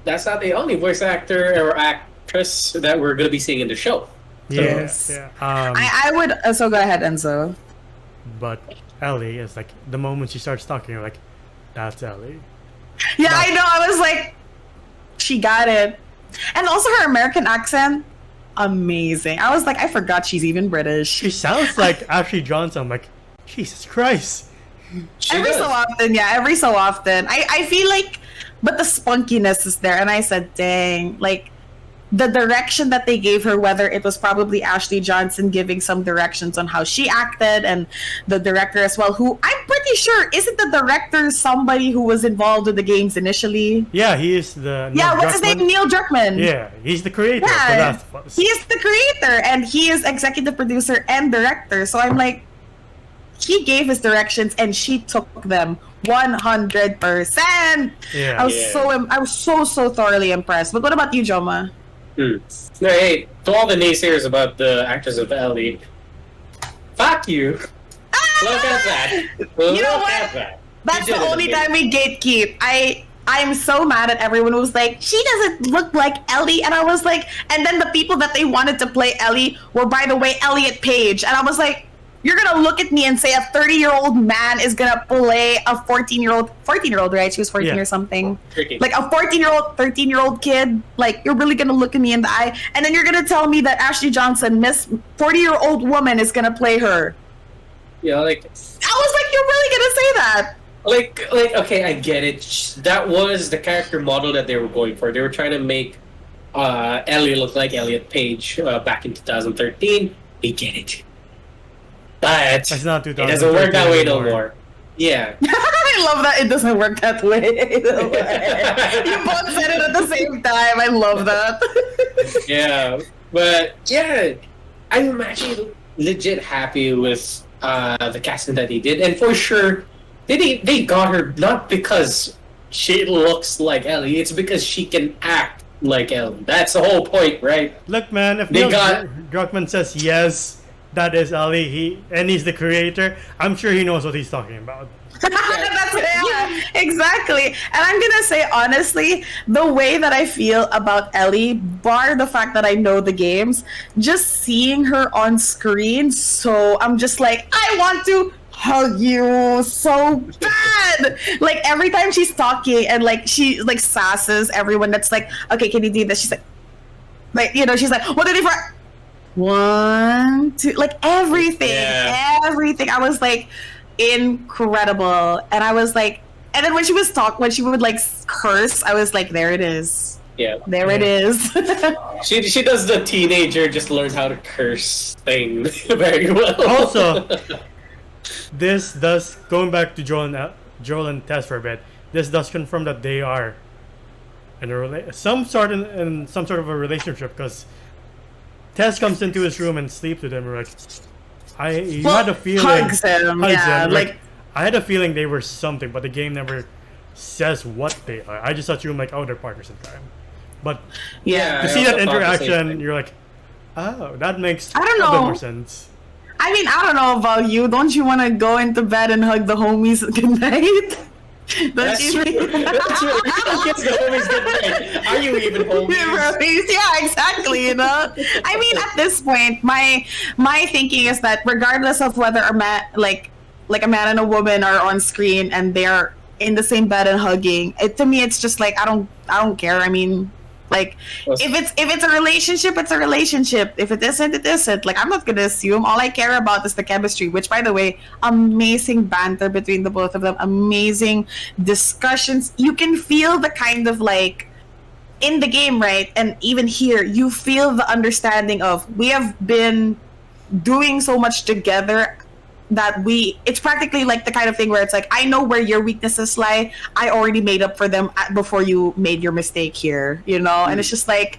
that's not the only voice actor or actress that we're going to be seeing in the show. Yes. I would. So go ahead, Enzo. But Ellie is the moment she starts talking, you're like, that's Ellie. Yeah, I know. I was like, she got it. And also her American accent, amazing. I was like, I forgot she's even British. She sounds like Ashley Johnson. I'm like, Jesus Christ. Every so often. I feel like, but the spunkiness is there. And I said, dang, the direction that they gave her, whether it was probably Ashley Johnson giving some directions on how she acted, and the director as well, who I'm pretty sure isn't the director somebody who was involved with the games initially. Yeah, he is the what's his name? Neil Druckmann. Yeah, he's the creator of The Last of Us. He is the creator, and he is executive producer and director. So I'm like, he gave his directions and she took them 100%. Yeah, I was so thoroughly impressed. But what about you, Joma? No, hey, to all the naysayers about the actress of Ellie, fuck you. Look at that. You know what? At that. That's You the did it only again. time we gatekeep. I'm so mad at everyone who was like, she doesn't look like Ellie. And I was like, and then the people that they wanted to play Ellie were, by the way, Elliot Page. And I was like, you're gonna look at me and say a 30-year-old man is gonna play a 14-year-old, right? She was 14 Yeah. or something. Tricky. Like a 14-year-old, 13-year-old kid. Like, you're really gonna look at me in the eye. And then you're gonna tell me that Ashley Johnson, Miss 40-year-old woman, is gonna play her. Yeah, like I was like, you're really gonna say that? Like, okay, I get it. That was the character model that they were going for. They were trying to make Ellie look like Elliot Page back in 2013. We get it. But It's not it doesn't work that way no more. Yeah. I love that it doesn't work that way. You both said it at the same time. I love that. Yeah. But, yeah, I'm actually legit happy with the casting that they did. And for sure, they got her not because she looks like Ellie, it's because she can act like Ellie. That's the whole point, right? Look, man, if They Neil got- Druckmann says yes, that is Ali, he's the creator, I'm sure he knows what he's talking about. Yeah, exactly. And I'm gonna say honestly, the way that I feel about Ellie, bar the fact that I know the games, just seeing her on screen, so I'm just like, I want to hug you so bad. Like every time she's talking and like she like sasses everyone that's like, okay, can you do this? She's like you know, she's like, what did it for? 1, 2, like everything, Yeah. everything. I was like, incredible. And I was like, and then when she would like curse, I was like, there it is. Yeah. There it is. She does the teenager just learn how to curse thing very well. Also, this does, going back to Joel and Tess for a bit, this does confirm that they are in some sort of a relationship, because Tess comes into his room and sleeps with him. We're like, you had a feeling. Hugs him. Yeah, like, I had a feeling they were something, but the game never says what they are. I just thought you were like, oh, they're partners in crime. But yeah. to I see that also thought the same interaction, thing. you're like, oh, that makes I don't a bit know. more sense. I mean, I don't know about you. Don't you want to go into bed and hug the homies goodnight? Don't That's you true. think? That's true. Who gets the homies good night? Are you even homies? Yeah, exactly. You know, I mean, at this point, my thinking is that regardless of whether a man, like a man and a woman, are on screen and they are in the same bed and hugging, to me, it's just like I don't care. I mean, like if it's a relationship, it's a relationship. If it isn't, it isn't. Like I'm not gonna assume. All I care about is the chemistry. Which, by the way, amazing banter between the both of them. Amazing discussions. You can feel the kind of like in the game, right? And even here, you feel the understanding of we have been doing so much together that it's practically like the kind of thing where it's like, I know where your weaknesses lie. I already made up for them before you made your mistake here, you know? And it's just like,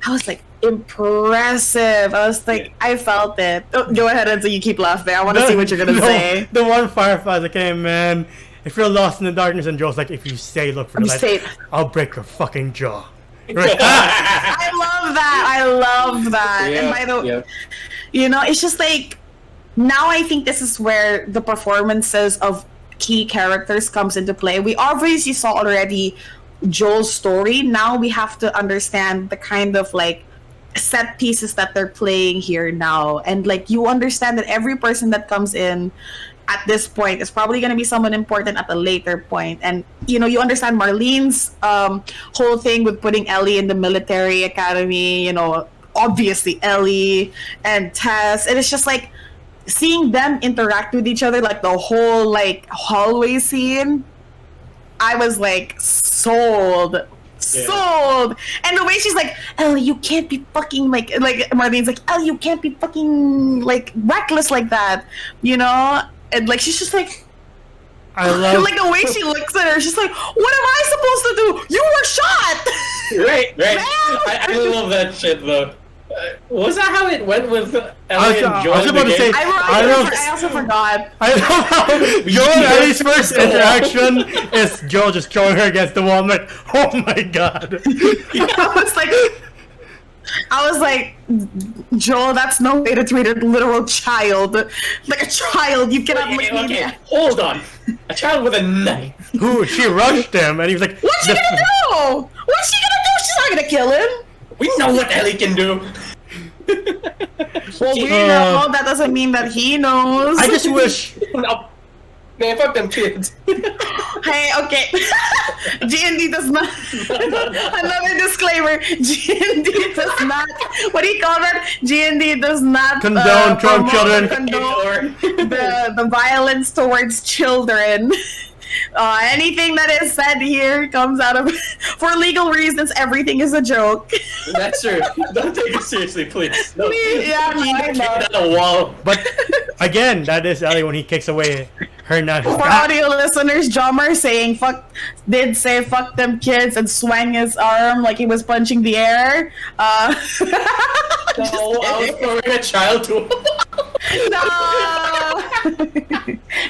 I was like, impressive. I was like, I felt it. Oh, go ahead until you keep laughing. I want to see what you're going to say. The one Firefly's like, hey man, if you're lost in the darkness, and Joel's like, if you say look for the light, I'll break your fucking jaw. Right? I love that. I love that. Yeah, and by the way, yeah. you know, it's just like, now I think this is where the performances of key characters comes into play. We obviously saw already Joel's story. Now we have to understand the kind of like set pieces that they're playing here now. And like you understand that every person that comes in at this point is probably going to be someone important at a later point. And you know, you understand Marlene's whole thing with putting Ellie in the military academy, you know, obviously Ellie and Tess. And it's just like seeing them interact with each other, like the whole like hallway scene, I was like sold. And the way she's like, Ellie, you can't be fucking like Marlene's like, Ellie, you can't be fucking like reckless like that, you know? And like she's just like, I love like the way she looks at her, she's like, what am I supposed to do? You were shot. Right. I love that shit though. Was that how it went with Ellie and Joel? I was about to say, I also forgot. I love how Joel and Ellie's first interaction is Joel just throwing her against the wall. I'm like, oh my god. I was like, Joel, that's no way to treat a literal child. Like a child, you cannot look me Okay, there. hold on. A child with a knife. Who? She rushed him, and he was like, What's she gonna do? What's she gonna do? She's not gonna kill him. We know what Ellie can do. Well, we know. That doesn't mean that he knows. I just wish. No. Man, fuck them kids. Hey, okay. G&D does not. Another disclaimer: G&D does not. What do you call that? G&D does not Condone promote children. or condone the violence towards children. Anything that is said here comes out of, for legal reasons, everything is a joke. That's true. Don't take it seriously, please. No. Yeah, I know. Kick down a wall. But again, that is Ellie when he kicks away her knife. For audio listeners, Jomar saying did say fuck them kids and swang his arm like he was punching the air. No, I was throwing a child to No.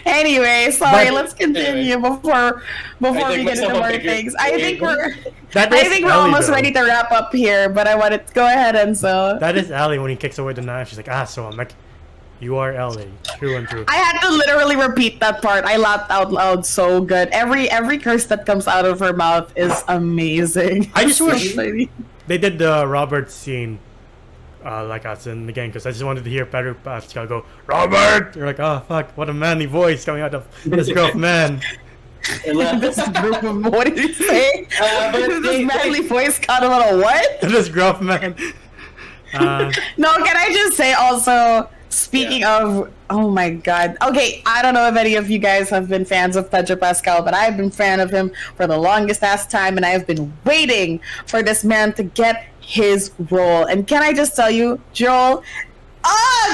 Anyway, sorry. But- let's continue before we get into more things. I think we're Ellie, almost though. ready to wrap up here. But I wanted to go ahead and so. That is Ellie when he kicks away the knife. She's like, so I'm like, you are Ellie, true and true. I had to literally repeat that part. I laughed out loud so good. Every curse that comes out of her mouth is amazing. I just wish funny. they did the Robert scene like us in the game, because I just wanted to hear Pedro Pascal go, Robert! You're like, oh fuck, what a manly voice coming out of this gruff man. This group of, what did you say? This manly voice got a little what? This gruff man. No, can I just say also, speaking of, oh my god. Okay, I don't know if any of you guys have been fans of Pedro Pascal, but I've been fan of him for the longest ass time, and I have been waiting for this man to get his role. And can I just tell you, Joel,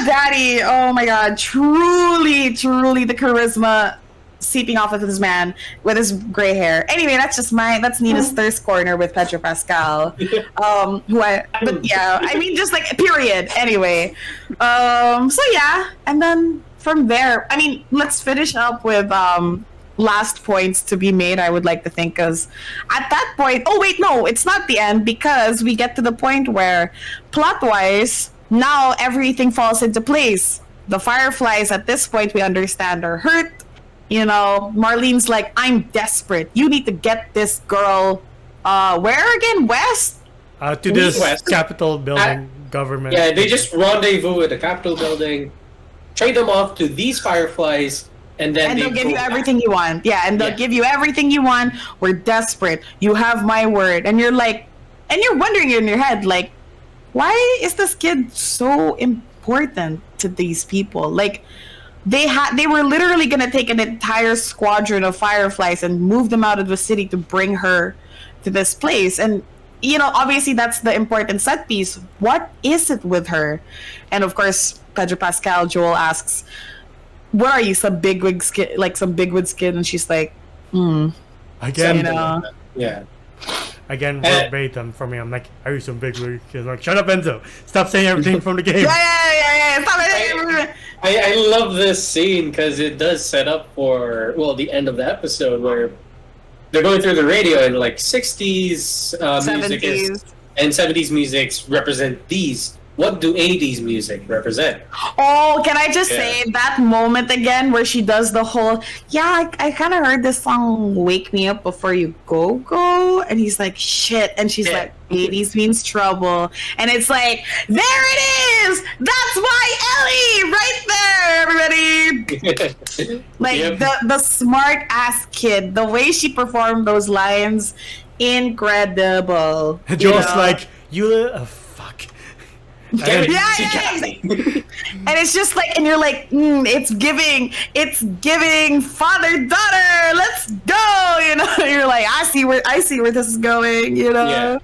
daddy, oh my god, truly the charisma seeping off of this man with his gray hair. Anyway, that's Nina's thirst corner with Pedro Pascal. But yeah, I mean, just like, period. Anyway, so yeah, and then from there, I mean, let's finish up with last points to be made, I would like to think, because at that point, oh wait, no, it's not the end, because we get to the point where, plot-wise, now everything falls into place. The Fireflies, at this point, we understand, are hurt. You know, Marlene's like, I'm desperate. You need to get this girl, where again? West? To this West. Capitol building government. Yeah, they just rendezvous at the Capitol building, trade them off to these Fireflies, and then And they they'll give go you back. everything you want. Yeah, and they'll Yeah. give you everything you want. We're desperate. You have my word. And you're like, and you're wondering in your head, like, why is this kid so important to these people? Like, they were literally gonna take an entire squadron of Fireflies and move them out of the city to bring her to this place. And you know, obviously that's the important set piece. What is it with her? And of course, Pedro Pascal, Joel asks, what are you, some bigwig skin, like some bigwig skin? And she's like, Again, you know. Yeah. again, verbatim for me. I'm like, are you some big wig? She's like, shut up, Enzo. Stop saying everything from the game. Yeah. Stop it. I love this scene because it does set up for, well, the end of the episode where they're going through the radio and like 60s music 70s. and 70s musics represent these. What do 80s music represent? Oh, can I just say that moment again where she does the whole, I kind of heard this song, Wake Me Up Before You Go. And he's like, shit. And she's like, 80s means trouble. And it's like, there it is. That's my Ellie right there, everybody. Like the smart ass kid, the way she performed those lines, incredible. Joel's you know? like, fuck. And then- And it's just like, and you're like, it's giving father daughter. Let's go, you know. You're like, I see where this is going, you know. Yeah.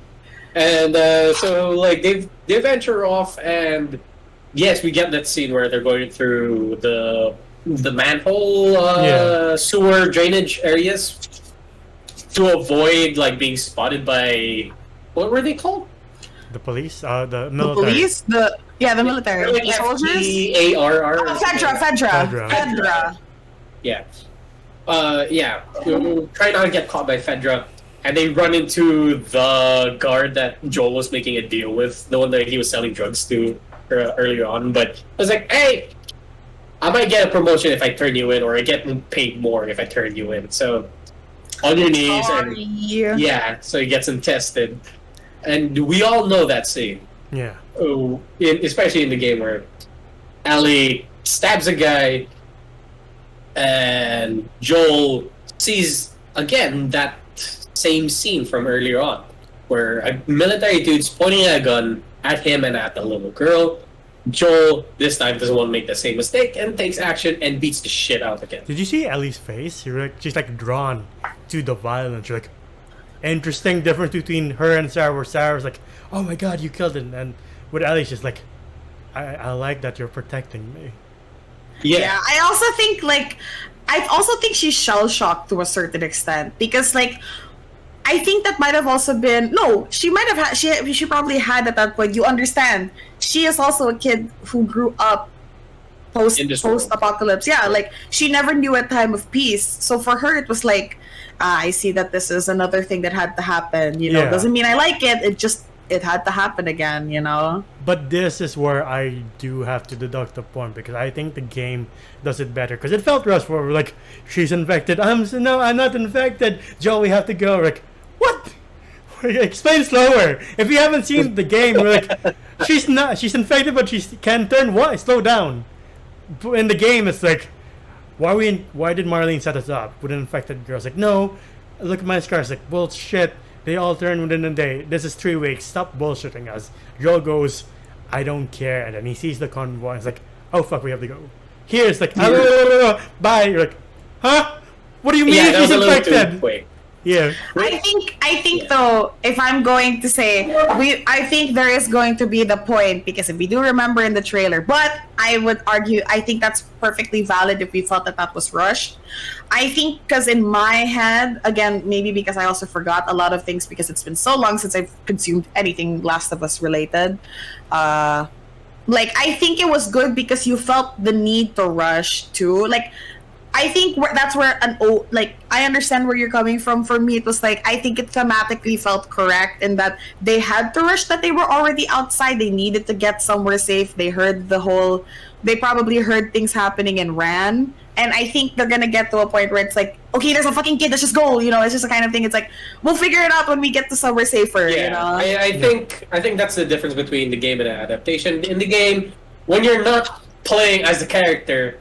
And so like they venture off, and yes, we get that scene where they're going through the manhole sewer drainage areas to avoid like being spotted by, what were they called? The police, the The military. police, the military, Like the soldiers. FDARR. Oh, Fedra. Yeah. Try not to get caught by Fedra. and they run into the guard that Joel was making a deal with, the one that he was selling drugs to earlier on. But I was like, hey, I might get a promotion if I turn you in, or I get paid more if I turn you in. So on your knees, and yeah, so he gets him tested, and we all know that scene. Yeah. Oh, especially in the game where Ellie stabs a guy, and Joel sees again that same scene from earlier on, where a military dude's pointing a gun at him and at the little girl. Joel this time doesn't want to make the same mistake and takes action and beats the shit out again. Did you see Ellie's face? She's like drawn to the violence. You're like, interesting difference between her and Sarah, where Sarah's like, oh my god, you killed him, and with Ellie's just like, I like that you're protecting me. Yeah, I also think she's shell shocked to a certain extent, because like I think that might have also been she might have had she probably had at that point. You understand? She is also a kid who grew up post apocalypse. Yeah, like she never knew a time of peace. So for her, it was like, I see that this is another thing that had to happen. You know, doesn't mean I like it. It had to happen again. You know. But this is where I do have to deduct a point, because I think the game does it better. Because it felt rushed, where we're like, she's infected. I'm not infected. Joe, we have to go. We're like, what? Explain slower. If you haven't seen the game, we're like, she's infected, but she can turn white. Slow down. In the game, it's like, why did Marlene set us up with an infected girl? It's like, no, look at my scars. Like, bullshit. They all turn within a day. This is 3 weeks. Stop bullshitting us. Joel goes, I don't care. And then he sees the convoy. It's like, oh fuck, we have to go. Here it's like, bye. You're like, huh? What do you mean she's infected? Yeah. I think though, if I'm going to say, I think there is going to be the point, because if we do remember in the trailer, but I would argue, I think that's perfectly valid if we thought that was rushed. I think because in my head, again, maybe because I also forgot a lot of things because it's been so long since I've consumed anything Last of Us related. Like, I think it was good because you felt the need to rush too. Like, I think that's where I understand where you're coming from. For me, it was like, I think it thematically felt correct in that they had to rush, that they were already outside. They needed to get somewhere safe. They probably heard things happening and ran. And I think they're gonna get to a point where it's like, okay, there's a fucking kid, let's just go. You know, it's just the kind of thing. It's like, we'll figure it out when we get to somewhere safer. Yeah, you know? I think that's the difference between the game and the adaptation. In the game, when you're not playing as the character,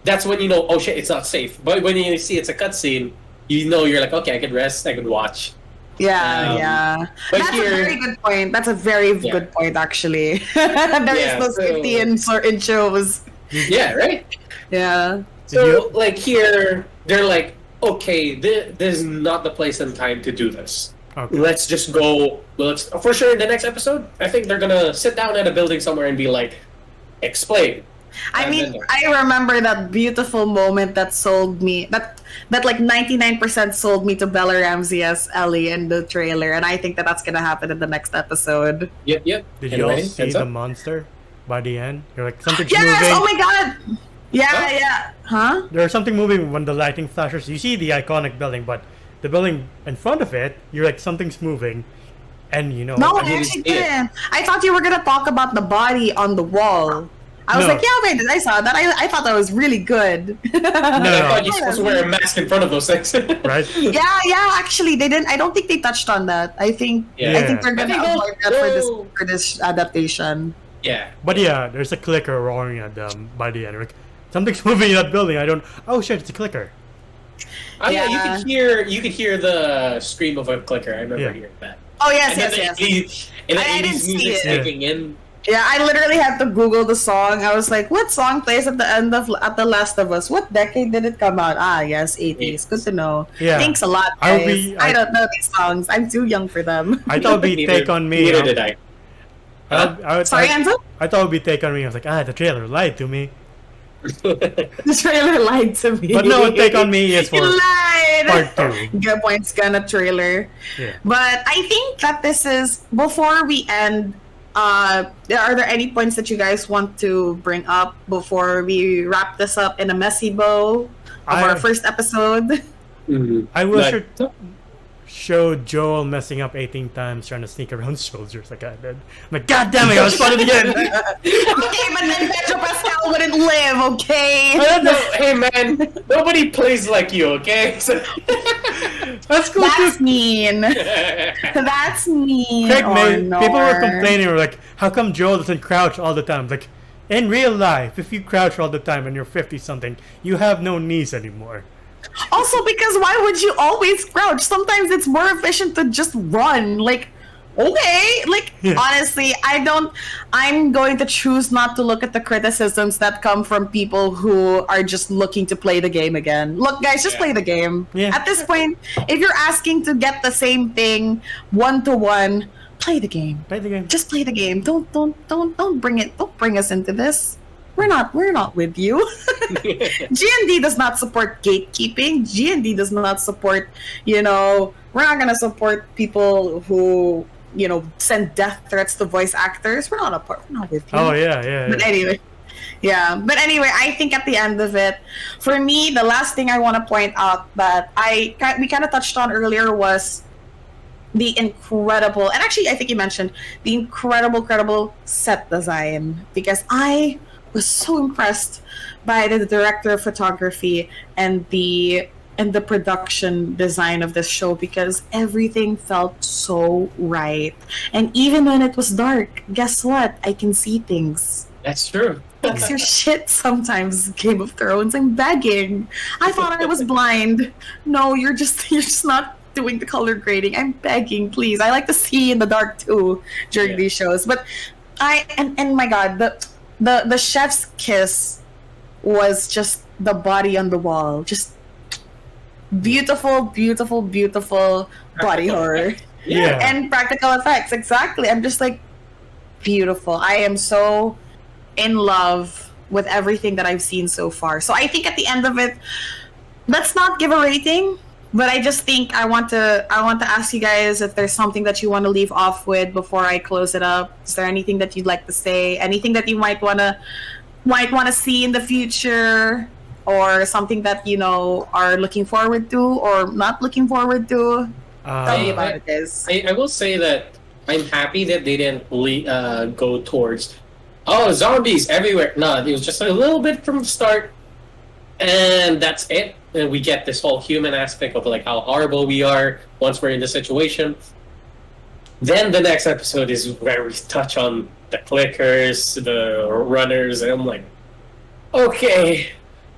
that's when you know, oh shit, it's not safe. But when you see it's a cutscene, you know, you're like, okay, I can rest, I can watch. Yeah. That's a very good point. That's a very good point, actually. There is no safety in shows. Yeah, right? Yeah. So, like, here, they're like, okay, this is not the place and time to do this. Okay. Let's just go. For sure, in the next episode, I think they're gonna sit down at a building somewhere and be like, explain. I mean, I remember that beautiful moment that sold me, that like 99% sold me to Bella Ramsey as Ellie in the trailer, and I think that's gonna happen in the next episode. Yep. Did you all see the monster by the end? You're like, something's yes! moving. Oh my god! Yeah. Huh? There's something moving when the lighting flashes. You see the iconic building, but the building in front of it, you're like, something's moving. And you know... No, I actually didn't. I thought you were gonna talk about the body on the wall. I was like, yeah, wait, I saw that. I thought that was really good. I thought you're supposed to wear a mask in front of those things. Right? Yeah, actually, they didn't. I don't think they touched on that. I think they're gonna avoid that for this adaptation. Yeah. But yeah, there's a clicker roaring at them by the end. Like, something's moving in that building. Oh shit, it's a clicker. Oh yeah, you could hear the scream of a clicker. I remember hearing that. Oh yes. And the 80s music taking in. Yeah, I literally had to Google the song. I was like, what song plays at the end of The Last of Us? What decade did it come out? Ah, yes, 80s. Good to know. Yeah. Thanks a lot, guys. I don't know these songs. I'm too young for them. I thought it'd be Take On Me. Neither did I. Sorry, Enzo? I thought it'd be Take On Me. I was like, the trailer lied to me. The trailer lied to me. But no, Take On Me is for lied. part 2. Good points, gonna trailer. Yeah. But I think that this is, before we end, are there any points that you guys want to bring up before we wrap this up in a messy bow of our first episode? Mm-hmm. I will showed Joel messing up 18 times trying to sneak around soldiers like I did. I'm like, God damn it, I was spotted again. Okay, but then Pedro Pascal wouldn't live, okay? I don't know. Hey man, nobody plays like you, okay? So... That's cool That's too. mean. That's mean. Craig made, no. people were complaining, were like, how come Joel doesn't crouch all the time? Like, in real life, if you crouch all the time and you're 50 something, you have no knees anymore. Also, because why would you always crouch? Sometimes it's more efficient to just run. Like, okay. Like, Yeah. honestly, I'm going to choose not to look at the criticisms that come from people who are just looking to play the game again. Look, guys, just Yeah. play the game. Yeah. At this point, if you're asking to get the same thing 1-to-1, play the game. Play the game. Just play the game. Don't bring us into this. We're not with you. G&D does not support gatekeeping. G&D does not support, we're not gonna support people who, send death threats to voice actors. We're not with you. Oh, yeah. But anyway, I think at the end of it, for me, the last thing I want to point out that we kind of touched on earlier was the incredible, and actually I think you mentioned the incredible set design, because I was so impressed by the director of photography and the production design of this show, because everything felt so right. And even when it was dark, guess what? I can see things. That's true. Fix your shit sometimes, Game of Thrones. I'm begging. I thought I was blind. No, you're just not doing the color grading. I'm begging, please. I like to see in the dark too during these shows. But and my god, the chef's kiss was just the body on the wall. Just beautiful body horror. Yeah. And practical effects. Exactly. I'm just like, beautiful. I am so in love with everything that I've seen so far. So I think at the end of it, let's not give a rating, but I just think I want to ask you guys if there's something that you want to leave off with before I close it up. Is there anything that you'd like to say? Anything that you might wanna see in the future, or something that are looking forward to or not looking forward to? Tell me about it, guys. I will say that I'm happy that they didn't go towards, zombies everywhere. No, it was just a little bit from the start, and that's it. And we get this whole human aspect of like how horrible we are once we're in the situation. Then the next episode is where we touch on the clickers, the runners, and I'm like, okay,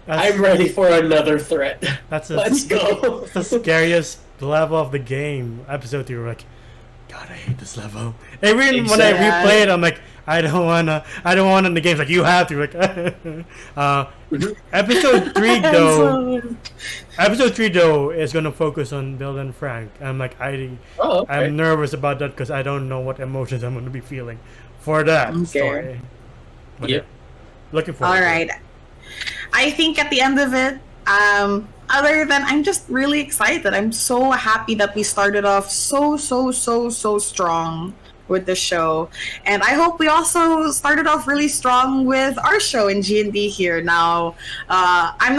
I'm ready for another threat. Let's go. That's the scariest level of the game. Episode 2, we're like, God, I hate this level. Even when I replay it, I'm like, I don't wanna. The game's like, you have to. Like, episode 3 though. Episode 3 though is gonna focus on Bill and Frank. I'm like, okay. I'm nervous about that because I don't know what emotions I'm gonna be feeling for that story. But Yep. Looking forward. All right. I think at the end of it, other than I'm just really excited. I'm so happy that we started off so strong with the show, and I hope we also started off really strong with our show in G&D here. Now, I'm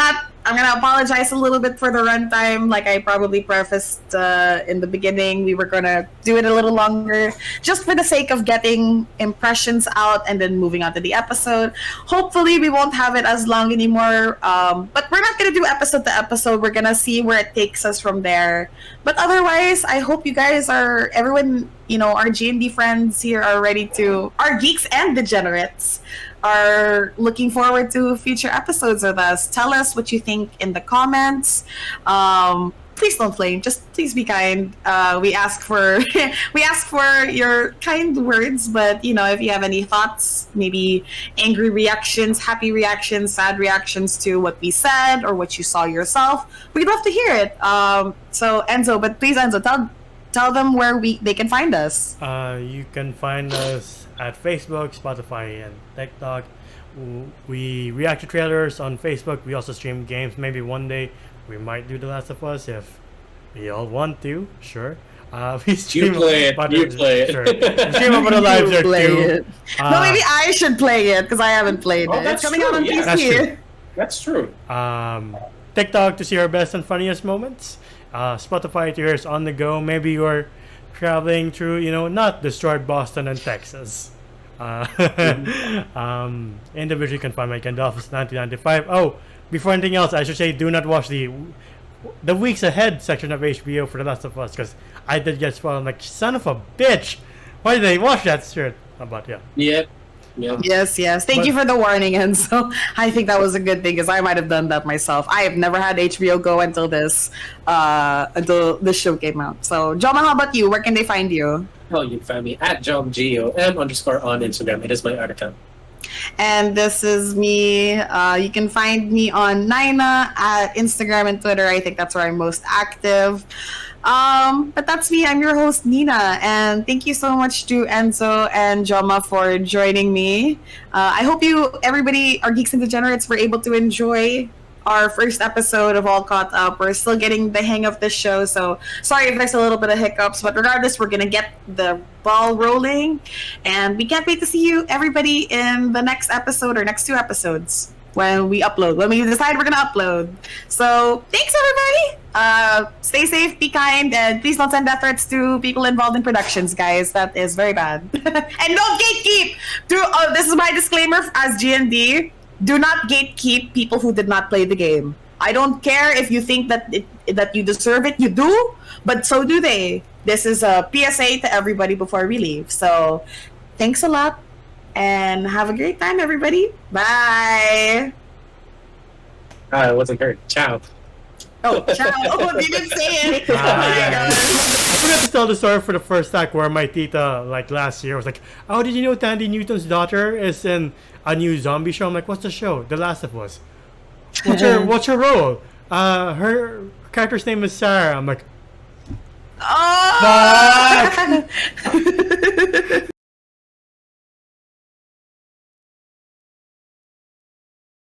gonna apologize a little bit for the runtime. Like I probably prefaced in the beginning, we were gonna do it a little longer, just for the sake of getting impressions out and then moving on to the episode. Hopefully, we won't have it as long anymore. But we're not gonna do episode to episode. We're gonna see where it takes us from there. But otherwise, I hope you guys everyone, our G&D friends here are ready to, our geeks and degenerates are looking forward to future episodes with us. Tell us what you think in the comments. Please don't flame. Just please be kind. We ask for your kind words, but if you have any thoughts, maybe angry reactions, happy reactions, sad reactions to what we said or what you saw yourself, we'd love to hear it. So Enzo, but please Enzo, tell them where they can find us. You can find us at Facebook, Spotify, and TikTok. We react to trailers on Facebook. We also stream games. Maybe one day we might do The Last of Us if we all want to. Sure. We stream You play it. Sure. We stream over the lives there too. No, maybe I should play it because I haven't played it. That's It's coming true, out on yeah. PC. That's true. TikTok to see our best and funniest moments. Spotify tiers on the go. Maybe you're traveling through, not destroyed Boston and Texas. Individually, you can find my Gandalfus 1995. Oh, before anything else, I should say do not watch the weeks ahead section of HBO for The Last of Us, because I did get spoiled. I'm like, son of a bitch, why did they watch that shit? But yeah. Yep. Yeah. Yes. Thank you for the warning, and so I think that was a good thing because I might have done that myself. I have never had HBO Go until this show came out. So, Joma, how about you? Where can they find you? Oh, you can find me at JomGOM_ on Instagram. It is my art account. And this is me. You can find me on Nina at Instagram and Twitter. I think that's where I'm most active. But that's me. I'm your host, Nina. And thank you so much to Enzo and Joma for joining me. I hope everybody, our Geeks and Degenerates, were able to enjoy our first episode of All Caught Up. We're still getting the hang of this show, so sorry if there's a little bit of hiccups, but regardless, we're gonna get the ball rolling, and we can't wait to see you, everybody, in the next episode or next 2 episodes when we decide we're gonna upload. So thanks, everybody. Stay safe, be kind, and please don't send death threats to people involved in productions, guys. That is very bad. And don't gatekeep. This is my disclaimer as GND. Do not gatekeep people who did not play the game. I don't care if you think that you deserve it. You do, but so do they. This is a PSA to everybody before we leave. So, thanks a lot, and have a great time, everybody. Bye. I wasn't heard. Ciao. Oh, ciao. Oh, they didn't say it. Oh my God. I forgot to tell the story for the first act where my tita, like last year, was like, "Oh, did you know Tandy Newton's daughter is in a new zombie show?" I'm like, "What's the show?" "The Last of Us." What's her role?" Her character's name is Sarah." I'm like, Oh! "Fuck!"